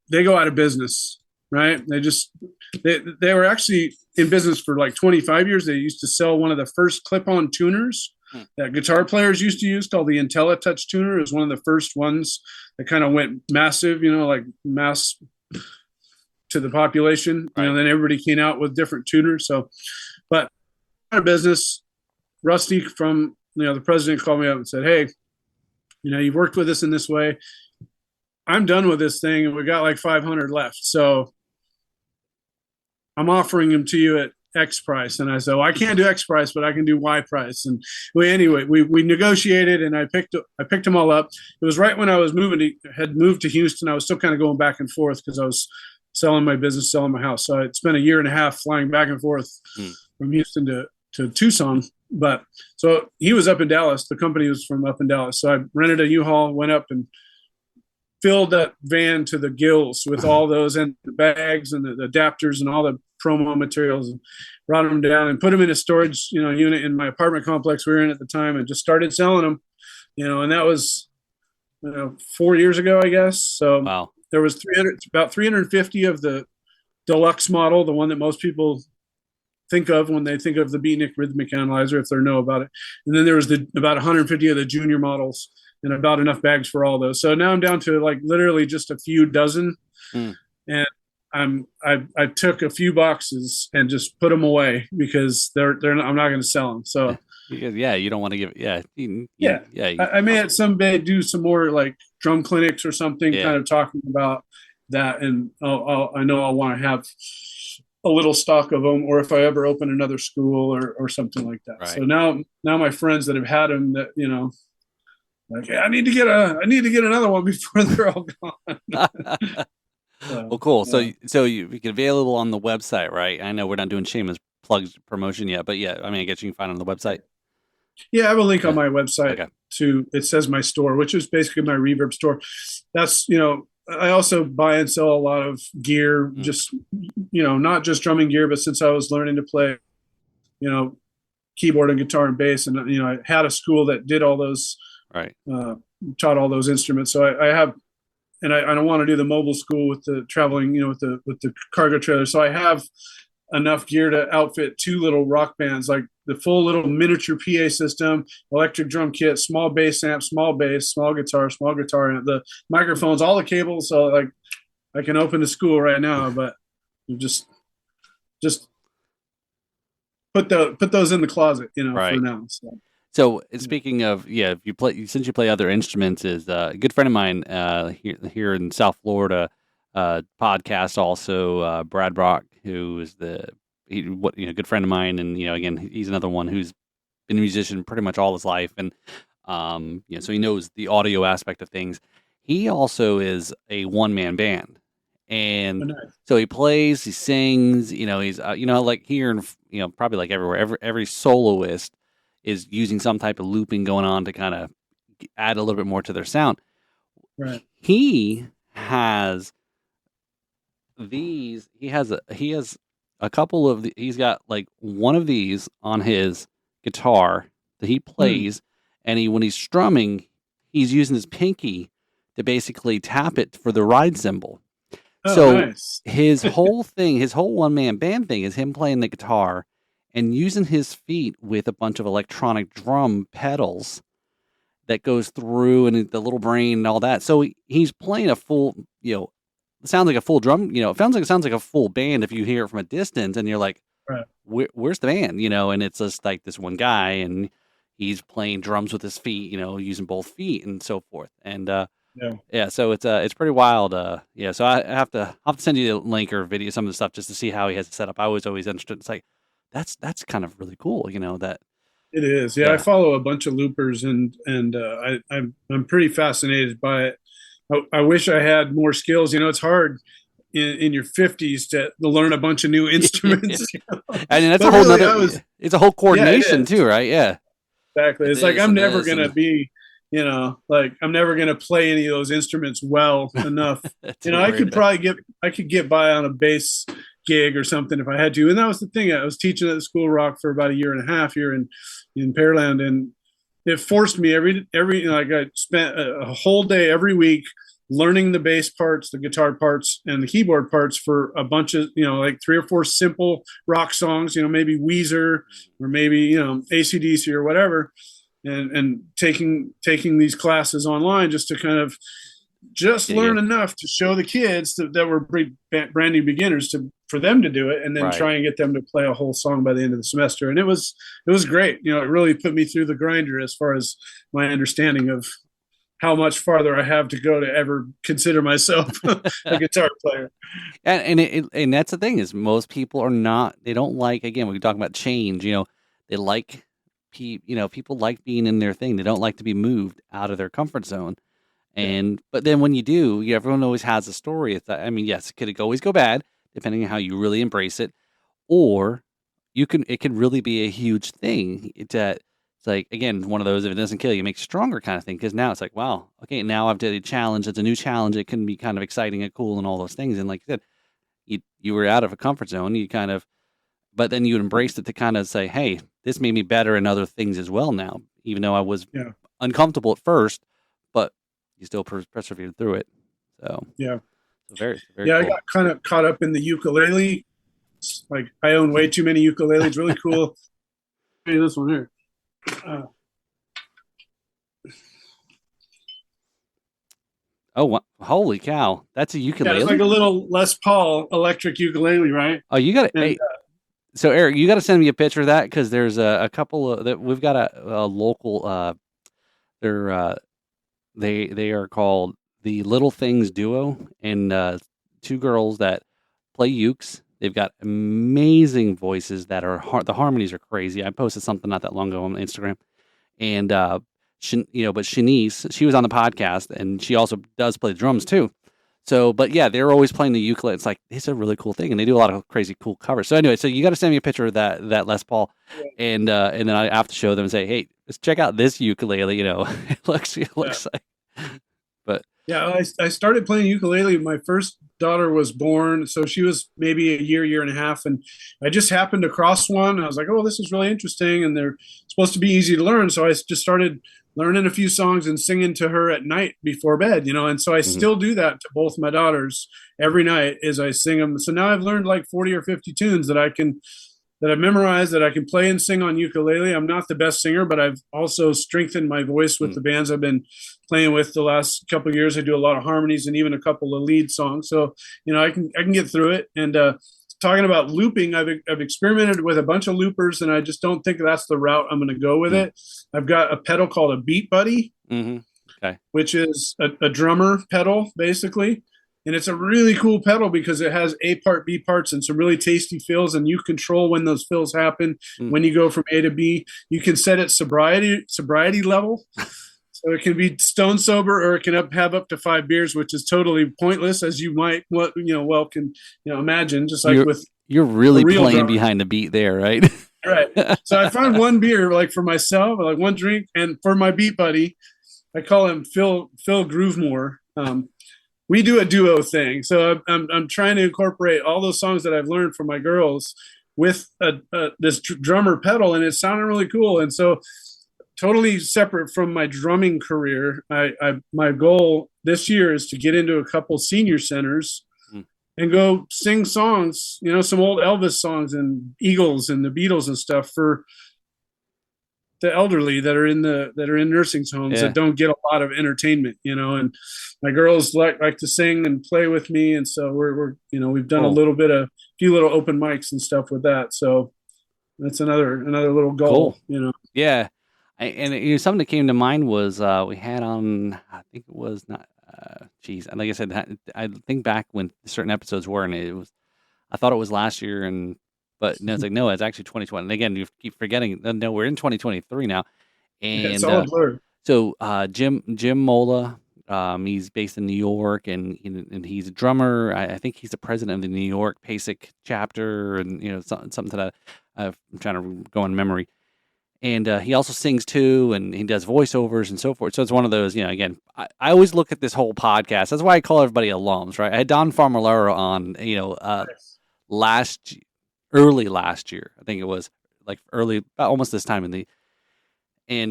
they go out of business, right? They were actually in business for like 25 years. They used to sell one of the first clip-on tuners that guitar players used to use called the IntelliTouch tuner. It was one of the first ones that kind of went massive, like mass to the population. Right. Then everybody came out with different tuners. So, but our business, Rusty from, the president called me up and said, hey, you've worked with us in this way. I'm done with this thing and we got like 500 left. So I'm offering them to you at X price. And I said, well, I can't do X price, but I can do Y price. And we negotiated and I picked them all up. It was right when I was had moved to Houston. I was still kind of going back and forth because I was selling my business, selling my house. So I spent a year and a half flying back and forth from Houston to Tucson. But so he was up in Dallas. The company was from up in Dallas. So I rented a U-Haul, went up and filled that van to the gills with all those and the bags and the adapters and all the promo materials, and brought them down and put them in a storage, unit in my apartment complex we were in at the time, and just started selling them, and that was, 4 years ago, I guess. So wow. There was about 350 of the deluxe model, the one that most people think of when they think of the Beatnik Rhythmic Analyzer, if they know about it. And then there was about 150 of the junior models and about enough bags for all those. So now I'm down to like literally just a few dozen. And I took a few boxes and just put them away because I'm not going to sell them. So you don't want to give I may at some day do some more like drum clinics or something, kind of talking about that, and I know I'll want to have a little stock of them, or if I ever open another school or something like that. Right. So now my friends that have had them, that like, hey, I need to get another one before they're all gone. So Well, cool. So yeah. you can available on the website, right? I know we're not doing shameless plugs promotion yet, but yeah, I mean, I guess you can find it on the website. Yeah, I have a link on Yeah. my website Okay. to, it says my store, which is basically my reverb store. That's, I also buy and sell a lot of gear, Mm, just, not just drumming gear, but since I was learning to play, you know, keyboard and guitar and bass, and, I had a school that did all those, right. uh, taught all those instruments. So I have, and I don't want to do the mobile school with the traveling, with the cargo trailer. So I have enough gear to outfit two little rock bands, like the full little miniature PA system, electric drum kit, small bass amp, small bass, small guitar, and the microphones, all the cables. So like I can open the school right now, but just put those in the closet, for Right. now. So So yeah. speaking of, yeah, if you play, since you play other instruments, is a good friend of mine here in South Florida, podcast also, Brad Brock, who is good friend of mine, and again, he's another one who's been a musician pretty much all his life, and so he knows the audio aspect of things. He also is a one man band, and Oh, nice. so he plays, he sings. He's like here and probably like everywhere. Every soloist is using some type of looping going on to kind of add a little bit more to their sound. Right. He has these. He has a couple of. He's got like one of these on his guitar that he Hmm. plays, and when he's strumming, he's using his pinky to basically tap it for the ride cymbal. Oh, So nice. his whole thing, his whole one man band thing, is him playing the guitar and using his feet with a bunch of electronic drum pedals that goes through and the little brain and all that. So he's playing a full, it sounds like a full drum, it sounds like a full band if you hear it from a distance and you're like, Right. where's the band? And it's just like this one guy and he's playing drums with his feet, using both feet and so forth. And Yeah. yeah, so it's pretty wild. Yeah, so I'll have to send you the link or video, some of the stuff just to see how he has it set up. I was always interested. It's like that's kind of really cool, that. It is. Yeah, I Yeah. follow a bunch of loopers, and I'm pretty fascinated by it. I wish I had more skills. It's hard in your 50s to learn a bunch of new Yeah. instruments. I mean, that's a But whole really, nother. It's a whole yeah, it coordination is. too, right? Yeah, Exactly. with It's like this I'm and never this gonna and be, like I'm never gonna play any of those instruments well enough. to I where could probably get by on a bass gig or something if I had to. And that was the thing. I was teaching at the School of Rock for about a year and a half here in Pearland, and it forced me like I spent a whole day every week learning the bass parts, the guitar parts, and the keyboard parts for a bunch of like three or four simple rock songs. Maybe Weezer or maybe AC/DC or whatever, and taking these classes online just to kind of just yeah, yeah, learn enough to show the kids that were brand new beginners for them to do it, and then right. try and get them to play a whole song by the end of the semester. And it was great. It really put me through the grinder as far as my understanding of how much farther I have to go to ever consider myself a guitar player. And that's the thing is most people are not. They don't like, again. We talk about change. They like people like being in their thing. They don't like to be moved out of their comfort zone. Yeah, But then when you do, everyone always has a story. I mean, yes, it could always go bad depending on how you really embrace it, or it can really be a huge thing. It's like, again, one of those, if it doesn't kill you, it makes you stronger kind of thing. Because now it's like, wow, okay, now I've did a challenge. It's a new challenge. It can be kind of exciting and cool and all those things. And like you said, you were out of a comfort zone. But then you embraced it to kind of say, hey, this made me better in other things as well now, even though I was yeah, uncomfortable at first, but you still persevered through it. So, yeah, very, very yeah. I cool. got kind of caught up in the ukulele. Like I own way too many ukuleles. Really cool. Hey, this one here. Uh, Oh, holy cow. That's a yeah, it's like ukulele? a little Les Paul electric ukulele, right? Oh, you got it. And Hey, so Eric, you got to send me a picture of that because there's a couple of that we've got a local. They're they are called the Little Things Duo, and two girls that play ukes. They've got amazing voices that are the harmonies are crazy. I posted something not that long ago on Instagram, and but Shanice, she was on the podcast, and she also does play the drums too. So, but yeah, they're always playing the ukulele. It's like it's a really cool thing, and they do a lot of crazy cool covers. So anyway, so you got to send me a picture of that Les Paul, and then I have to show them and say, hey, let's check out this ukulele. It Yeah. looks like, but Yeah, I started playing ukulele. My first daughter was born, so she was maybe a year and a half, and I just happened across one. I was like, "Oh, this is really interesting," and they're supposed to be easy to learn. So I just started learning a few songs and singing to her at night before bed, And so I mhm, still do that to both my daughters every night as I sing them. So now I've learned like 40 or 50 tunes that I've memorized that I can play and sing on ukulele. I'm not the best singer, but I've also strengthened my voice with mm, the bands I've been playing with the last couple of years. I do a lot of harmonies and even a couple of lead songs. So, I can get through it. And talking about looping, I've experimented with a bunch of loopers, and I just don't think that's the route I'm going to go with mm, it. I've got a pedal called a Beat Buddy, mhm. Okay. which is a drummer pedal basically. And it's a really cool pedal because it has A part, B parts, and some really tasty fills, and you control when those fills happen. Mm. When you go from A to B, you can set it sobriety level, so it can be stone sober, or it can have up to 5 beers, which is totally pointless, as you might can imagine. Just like You're with you're a really real playing drummer, behind the beat there, right? right? So I found one beer like for myself, like one drink, and for my beat buddy, I call him Phil Groovemore. We do a duo thing. So I'm trying to incorporate all those songs that I've learned from my girls with this drummer pedal, and it sounded really cool. And so, totally separate from my drumming career, my goal this year is to get into a couple senior centers Mm. and go sing songs, some old Elvis songs and Eagles and the Beatles and stuff for the elderly that are in nursing homes that Yeah. don't get a lot of entertainment, and my girls like to sing and play with me, and so we've done a Cool. little bit of few little open mics and stuff with that, so that's another little Cool. goal. Yeah. And something that came to mind was we had on, I think it was not, geez, like I said, I think back when certain episodes were, and I thought it was last year, but no, it's like, no, it's actually 2020. And again, you keep forgetting, no, we're in 2023 now. It's And all a blur. so Jim Mola, he's based in New York, and he's a drummer. I think he's the president of the New York PASIC chapter, and something to that. I'm trying to go in memory. And he also sings too, and he does voiceovers and so forth. So it's one of those, again, I always look at this whole podcast. That's why I call everybody alums, right? I had Don Farmallero on, Nice. last early last year. I think it was like early, almost this time and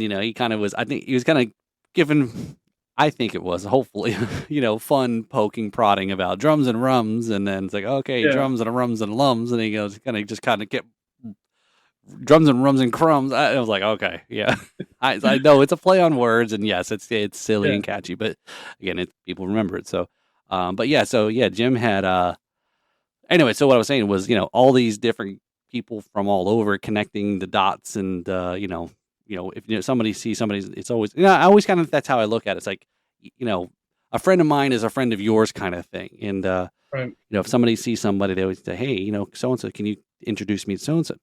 he kind of was. I think he was kind of giving. I think it was hopefully, fun poking, prodding about drums and rums, and then it's like, okay, Yeah, drums and rums and alums, and he goes, kind of get drums and rums and crumbs. I was like, okay, yeah, I know it's a play on words, and yes, it's silly yeah, and catchy, but again, people remember it. So, but yeah, so yeah, Jim had anyway, so what I was saying was, all these different people from all over connecting the dots, and if somebody sees somebody, it's always, I always kind of, that's how I look at it. It's like, a friend of mine is a friend of yours, kind of thing. And right. if somebody sees somebody, they always say, hey, so and so, can you introduce me to so and so?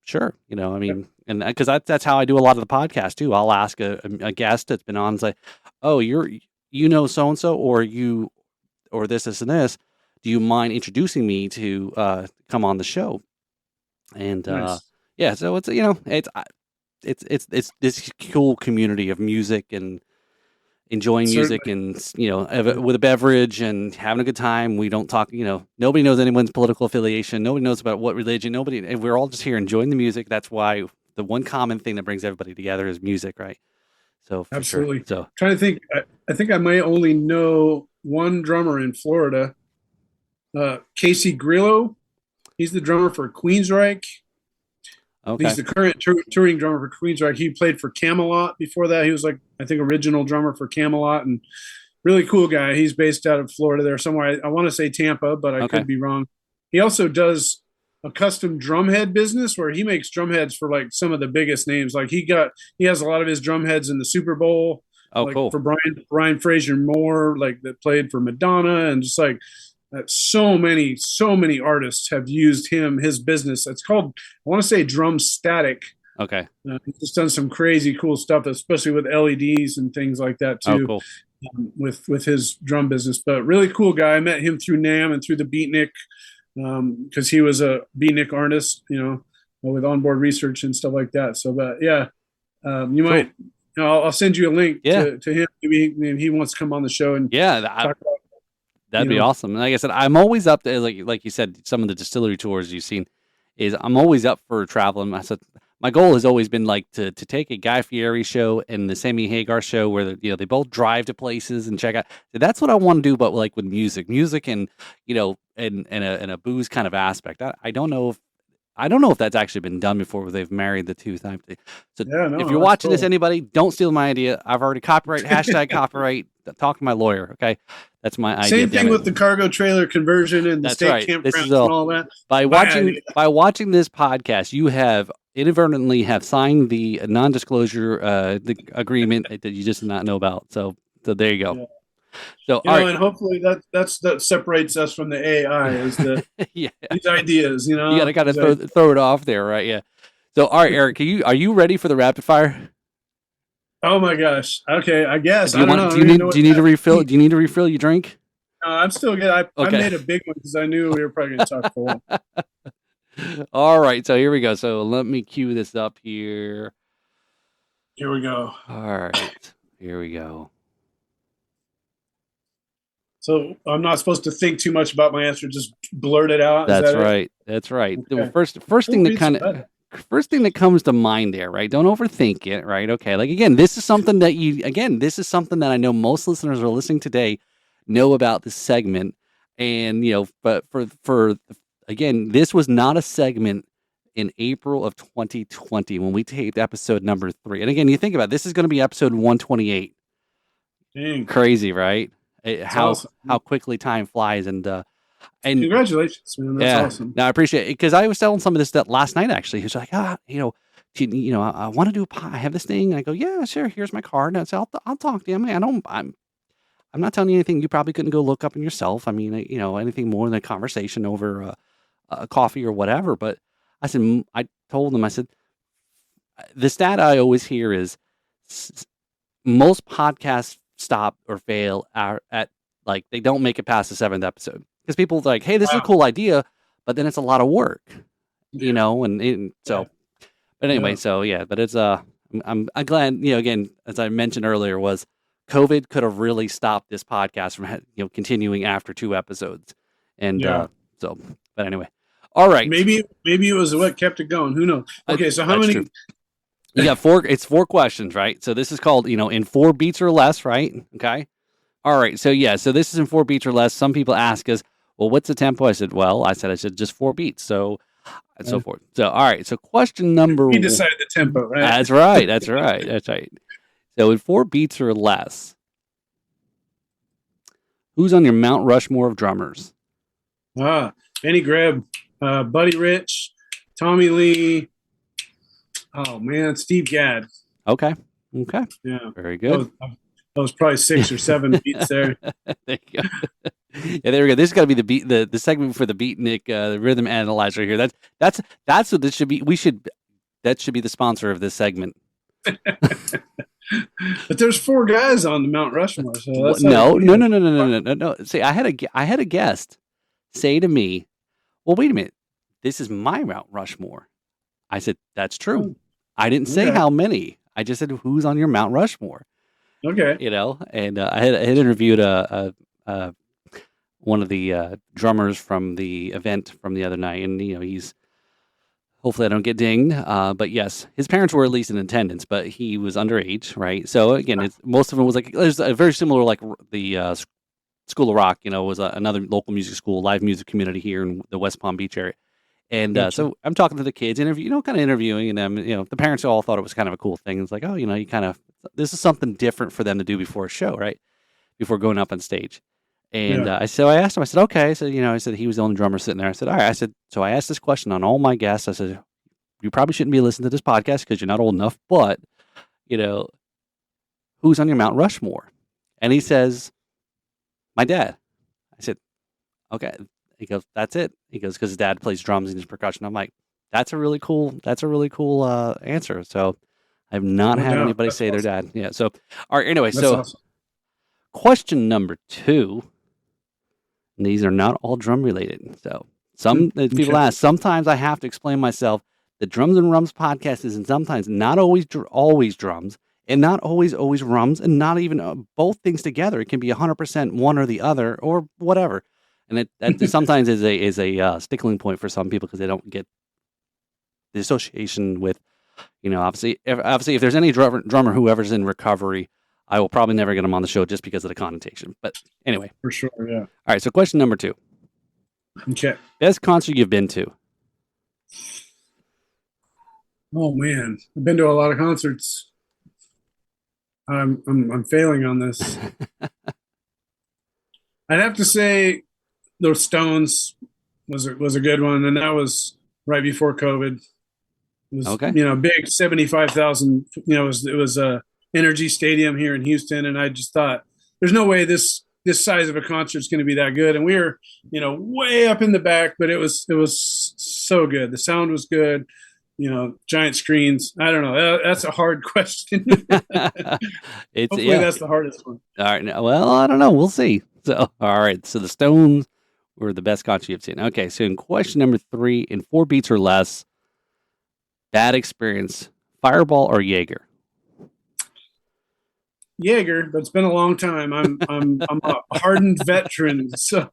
Sure. I Yeah, mean, and because that's how I do a lot of the podcast too. I'll ask a guest that's been on, and say, oh, so and so, or this and this, do you mind introducing me to come on the show? And nice. yeah, so it's this cool community of music and enjoying music, Certainly. and Yeah, with a beverage and having a good time. We don't talk, nobody knows anyone's political affiliation, nobody knows about what religion, nobody, and we're all just here enjoying the music. That's why the one common thing that brings everybody together is music, right? So for sure. absolutely. So Trying to think. I think I might only know one drummer in Florida, Casey Grillo. He's the drummer for Queensryche. He's okay. the current touring drummer for Queensryche. He played for Camelot before that. He was like, I think, original drummer for Camelot, and really cool guy. He's based out of Florida there somewhere. I want to say Tampa, but I Okay. could be wrong. He also does a custom drum head business where he makes drum heads for like some of the biggest names. Like he has a lot of his drum heads in the Super Bowl, Oh, like cool. for Brian Fraser Moore, like that played for Madonna, and just like so many artists have used his business. It's called, I want to say, Drum Static. Okay. He's just done some crazy cool stuff, especially with LEDs and things like that Oh, too. cool. with his drum business. But really cool guy. I met him through NAMM and through the Beatnik because he was a Beatnik artist, with onboard research and stuff like that. So, but yeah, you Cool. might. I'll send you a link Yeah. to him. Maybe he wants to come on the show and Yeah. talk about. That'd be awesome. And like I said, I'm always up there. Like you said, some of the distillery tours you've seen is I'm always up for traveling. I said my goal has always been like to take a Guy Fieri show and the Sammy Hagar show where they both drive to places and check out. So that's what I want to do, but like with music and and a booze kind of aspect. I don't know if that's actually been done before where they've married the two things. So Yeah, no, if you're that's watching this, cool. anybody, don't steal my idea. I've already copyright, hashtag copyright. Talk to my lawyer, okay? That's my idea. Same Damn thing with it. the cargo trailer conversion and the That's state right. This is campgrounds and all all that. by My idea. watching this podcast, you have inadvertently have signed the non-disclosure the agreement that you just did not know about. So there you go. Yeah. So all right. And hopefully that separates us from the AI is that Yeah. these ideas, You gotta kind of throw it off there, right? Yeah. So all right, Eric, are you ready for the rapid fire? Oh my gosh. Okay, I guess. I don't know. Do you need to refill? Do you need to refill your drink? I'm still good. I Okay. made a big one because I knew we were probably going to talk for a while. All right. So here we go. So let me cue this up here. Here we go. All right. Here we go. So I'm not supposed to think too much about my answer. Just blurt it out. That's Is that right. That's right. Okay. The first thing that comes to mind there, right? Don't overthink it, right? Okay. Like again, this is something that I know most listeners are listening today know about this segment. And but for again, this was not a segment in April of 2020 when we taped episode number 3. And again, you think about it, this is going to be episode 128. Dang. Crazy, right? How awesome. how quickly time flies and congratulations, man. That's awesome. No, I appreciate it because I was telling some of this stuff last night. Actually, he was like, I want to do a pie. I have this thing. And I go, yeah, sure. Here's my card. And I said, I'll talk to you. I'm not telling you anything you probably couldn't go look up in yourself. I mean, anything more than a conversation over a coffee or whatever. But I said, I told him, I said, the stat I always hear is most podcasts stop or fail at like they don't make it past the 7th episode because people are like, hey, this is a cool idea, but then it's a lot of work, and so. But anyway, so yeah, but it's I'm glad again as I mentioned earlier was COVID could have really stopped this podcast from continuing after 2 episodes, and so. But anyway, all right. Maybe it was what kept it going. Who knows? Okay, so how many? True. You got 4. It's 4 questions, right? So this is called in 4 beats or less, right? Okay. All right. So yeah. So this is in 4 beats or less. Some people ask us, well, what's the tempo? I said just 4 beats. So and so forth. So all right. So question number. We decided the tempo, right? That's right. That's right. That's right. So in 4 beats or less, who's on your Mount Rushmore of drummers? Benny Greb, Buddy Rich, Tommy Lee. Oh man, Steve Gadd. Okay. Yeah. Very good. That was probably 6 or 7 beats there. There you go. Yeah, there we go. This is got to be the beat, the segment for the Beatnik, the rhythm analyzer here. That's what this should be. That should be the sponsor of this segment. But there's 4 guys on the Mount Rushmore. So that's no. See, I had a guest say to me, "Well, wait a minute. This is my Mount Rushmore." I said, "That's true." I didn't say how many. I just said, "Who's on your Mount Rushmore?" Okay. And I had interviewed one of the drummers from the event from the other night, and he's hopefully I don't get dinged, but yes, his parents were at least in attendance, but he was underage, right? So again, most of it was like there's a very similar like the School of Rock, was another local music school, live music community here in the West Palm Beach area. And so I'm talking to the kids, kind of interviewing them. The parents all thought it was kind of a cool thing. It's like, oh, you kind of this is something different for them to do before a show, right? Before going up on stage. And I asked him, I said, okay. So, I said he was the only drummer sitting there. I said, all right. I said, so I asked this question on all my guests. I said, you probably shouldn't be listening to this podcast because you're not old enough, but, who's on your Mount Rushmore? And he says, my dad. I said, okay. He goes, that's it. He goes, because his dad plays drums and his percussion. I'm like, that's a really cool answer. So I've not had anybody say their dad. Yeah. So, all right. Anyway, that's awesome. question number 2. And these are not all drum related. So people Okay. ask. Sometimes I have to explain myself. The Drums and Rums podcast is sometimes not always drums, and not always rums, and not even both things together. It can be 100% one or the other, or whatever. And that sometimes is a stickling point for some people because they don't get the association with, obviously if there's any drummer whoever's in recovery, I will probably never get them on the show just because of the connotation. But anyway, For sure, yeah. all right. So question number 2: Okay. best concert you've been to? Oh man, I've been to a lot of concerts. I'm failing on this. I'd have to say those Stones was a good one, and that was right before COVID. It was Okay. big 75,000. It was a Energy Stadium here in Houston, and I just thought there's no way this size of a concert is going to be that good. And we were way up in the back, but it was so good. The sound was good. Giant screens. I don't know. That's a hard question. Hopefully, that's the hardest one. All right. Well, I don't know. We'll see. So, all right. So the Stones were the best concert you've seen. Okay. So in question number 3, in 4 beats or less, bad experience: Fireball or Jaeger? Jaeger, but it's been a long time. I'm a hardened veteran, so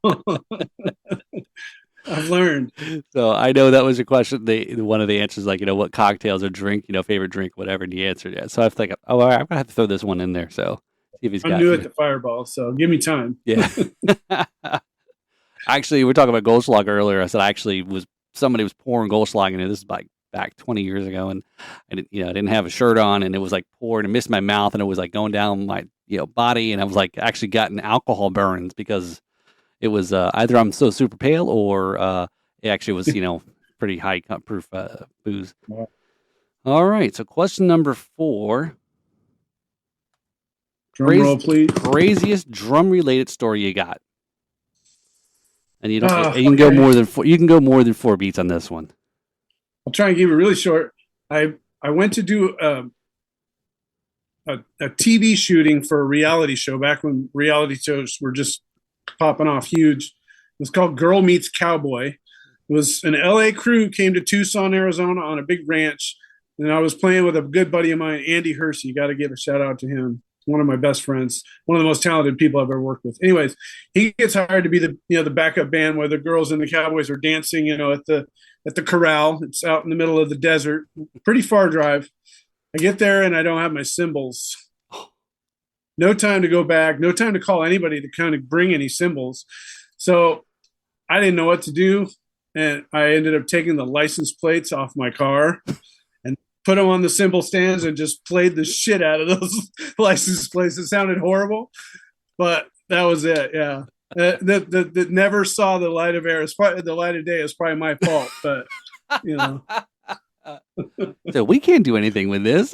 I've learned. So I know that was your question. One of the answers, like, what cocktails or drink, favorite drink, whatever, and you answered it. So I think, all right, I'm gonna have to throw this one in there. So see if he's I'm got new at the Fireball, so give me time. Yeah. Actually, we were talking about Goldschlager earlier. I said somebody was pouring Goldschlager, and this is like back 20 years ago, and I didn't have a shirt on, and it was like pouring and missed my mouth, and it was like going down my body, and I was like actually gotten alcohol burns because it was either I'm so super pale or it actually was pretty high proof booze. Wow. All right, so question number 4. Drum roll, please. Craziest drum related story you got. And you don't. You can Okay. go more than 4. You can go more than 4 beats on this one. I'll try and keep it really short. I went to do a TV shooting for a reality show back when reality shows were just popping off huge. It was called Girl Meets Cowboy. It was an LA crew came to Tucson, Arizona on a big ranch, and I was playing with a good buddy of mine, Andy Hersey. Got to give a shout out to him. One of my best friends, one of the most talented people I've ever worked with. Anyways, he gets hired to be the backup band where the girls and the cowboys are dancing, at the corral. It's out in the middle of the desert, pretty far drive. I get there and I don't have my cymbals. No time to go back, no time to call anybody to kind of bring any cymbals. So I didn't know what to do. And I ended up taking the license plates off my car and put them on the cymbal stands and just played the shit out of those license plates. It sounded horrible, but that was it. Yeah. That never saw the light of the light of day is probably my fault, but So we can't do anything with this.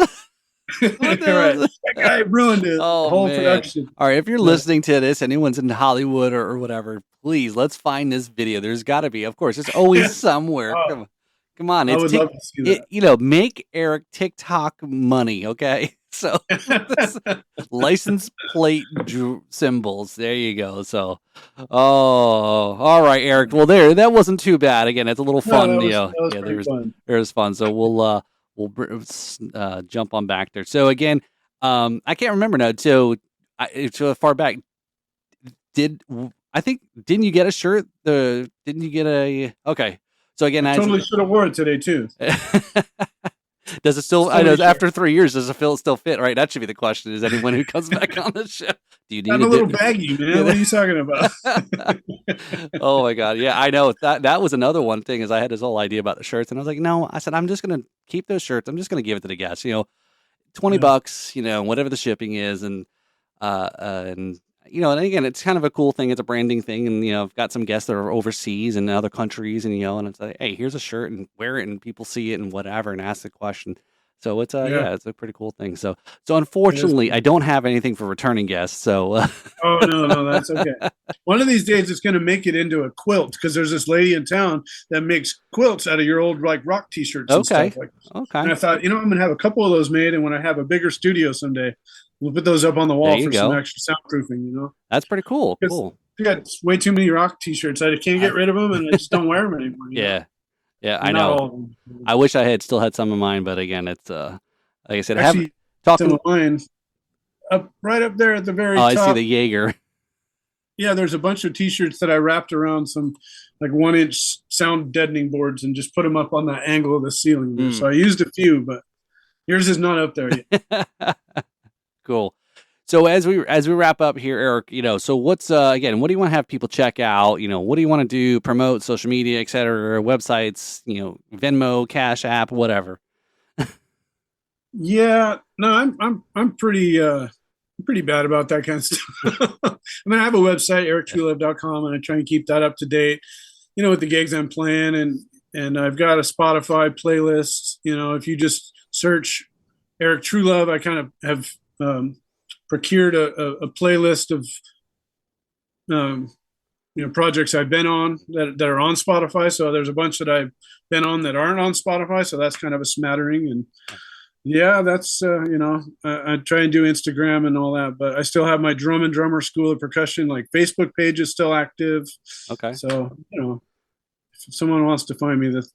Right. That guy ruined it. Oh, whole man. production. All right, if you're listening to this, anyone's in Hollywood or whatever, please let's find this video. There's got to be, of course, it's always somewhere. Oh, Come on, I would love to see that. Make Erik TikTok money, okay? So license plate symbols. There you go. So, all right, Erik. Well, that wasn't too bad. Again, it's a little fun. That was fun. There's fun. So we'll jump on back there. So again, I can't remember now. So far back, didn't you get a shirt? Didn't you get a? Okay. So again, I totally should have worn it today too. Does it still? I know after 3 years, does it still fit? Right. That should be the question. Is anyone who comes back on the show? Do you need I'm a little baggy, man? What are you talking about? Oh my god, yeah, I know that was another one thing. Is I had this whole idea about the shirts, and I was like, no, I said I'm just gonna keep those shirts. I'm just gonna give it to the guests. $20, whatever the shipping is, and and again, it's kind of a cool thing. It's a branding thing, and I've got some guests that are overseas and other countries, and and it's like, hey, here's a shirt, and wear it, and people see it, and whatever, and ask the question. So it's it's a pretty cool thing. So unfortunately, I don't have anything for returning guests. So oh no, that's okay. One of these days, it's going to make it into a quilt because there's this lady in town that makes quilts out of your old like rock T-shirts and stuff like that. Okay. And I thought, I'm going to have a couple of those made, and when I have a bigger studio someday, we'll put those up on the There wall you for some go. extra soundproofing, you know, That's pretty cool. because Cool. I got way too many rock t-shirts. I can't get rid of them, and I just don't wear them anymore, you know. Yeah. Yeah, I I mean, not know. all of them. I wish I had still had some of mine, but again, it's like I said, have Actually, some talking. of mine up right up there at the Oh, very I see the top. Jaeger. Yeah, there's a bunch of t-shirts that I wrapped around some like 1-inch sound deadening boards and just put them up on that angle of the ceiling there. Mm. So I used a few, but yours is not up there yet. Cool. So as we wrap up here, Erik, so what's again, what do you want to have people check out? What do you want to do, promote, social media, et cetera, websites, Venmo, Cash App, whatever. Yeah, no, I'm pretty bad about that kind of stuff. I mean, I have a website, eriktruelove.com, and I try and keep that up to date, with the gigs I'm playing, and I've got a Spotify playlist. If you just search Erik Truelove, I kind of have procured a playlist of projects I've been on that are on Spotify. So there's a bunch that I've been on that aren't on Spotify. So that's kind of a smattering. And yeah, that's I try and do Instagram and all that, but I still have my Drum and Drummer School of Percussion Facebook page is still active. Okay. So if someone wants to find me, that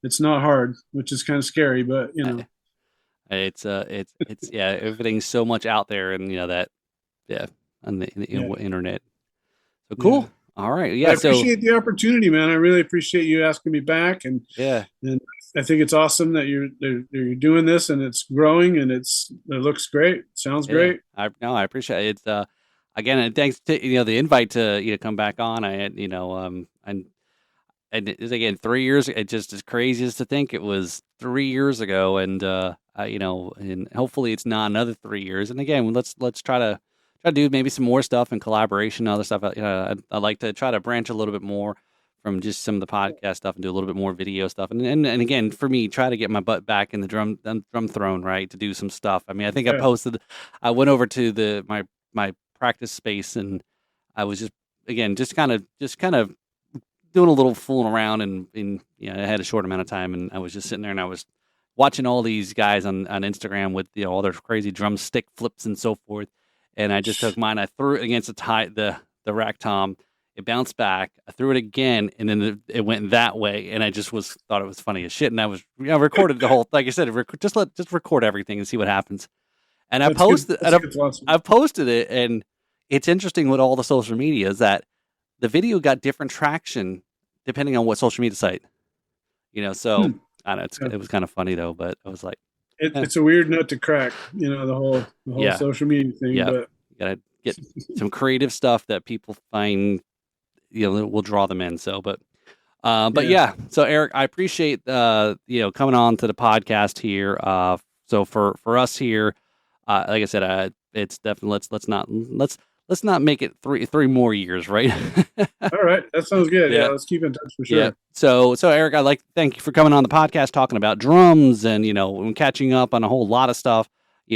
it's not hard, which is kind of scary, but It's yeah, everything's so much out there, and that on the internet. So cool. Yeah. All right. I Yeah. appreciate the opportunity, man. I really appreciate you asking me back, and Yeah. I think it's awesome that you're doing this, and it's growing, and it looks great. Sounds great. I appreciate it. It's again, and thanks to the invite to come back on. I had and it's, again, 3 years. It just as crazy as to think it was 3 years ago, and and hopefully it's not another 3 years. And again, let's try to do maybe some more stuff in collaboration, other stuff. I'd like to try to branch a little bit more from just some of the podcast stuff and do a little bit more video stuff. And again, for me, try to get my butt back in the drum throne, right, to do some stuff. I mean, I think I went over to my practice space, and I was just kind of doing a little fooling around, and I had a short amount of time, and I was just sitting there, and I was watching all these guys on Instagram with all their crazy drumstick flips and so forth, and I just took mine, I threw it against the rack tom, it bounced back, I threw it again, and then it went that way, and I just thought it was funny as shit, and I was recorded the whole, like I said, just record everything and see what happens, and I posted I posted it, and it's interesting with all the social media is that the video got different traction depending on what social media site, so I don't know, it was kind of funny though, but I was like, it's a weird nut to crack, the whole social media thing. Yeah, but you gotta get some creative stuff that people find, will draw them in. So, but yeah. So Erik, I appreciate coming on to the podcast here. So for us here, like I said, it's definitely let's not make it three more years, right? All right, that sounds good. Yeah, let's keep in touch for sure. Yeah. So Erik, I'd like to thank you for coming on the podcast, talking about drums, and catching up on a whole lot of stuff.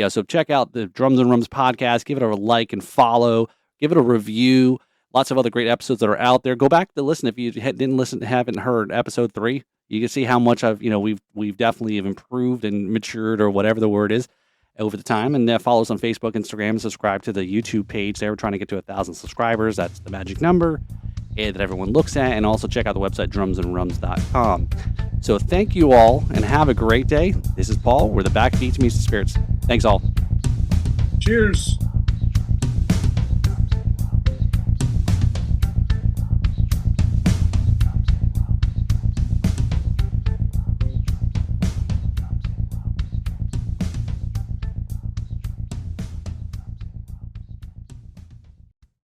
So check out the Drums and Rums podcast. Give it a like and follow. Give it a review. Lots of other great episodes that are out there. Go back to listen if you haven't heard episode 3. You can see how much we've definitely improved and matured, or whatever the word is, over the time. And follow us on Facebook, Instagram, and subscribe to the YouTube page. We're trying to get to 1,000 subscribers. That's the magic number that everyone looks at. And also check out the website, drumsandrums.com. So thank you all, and have a great day. This is Paul, where the backbeats meets the spirits. Thanks all. Cheers.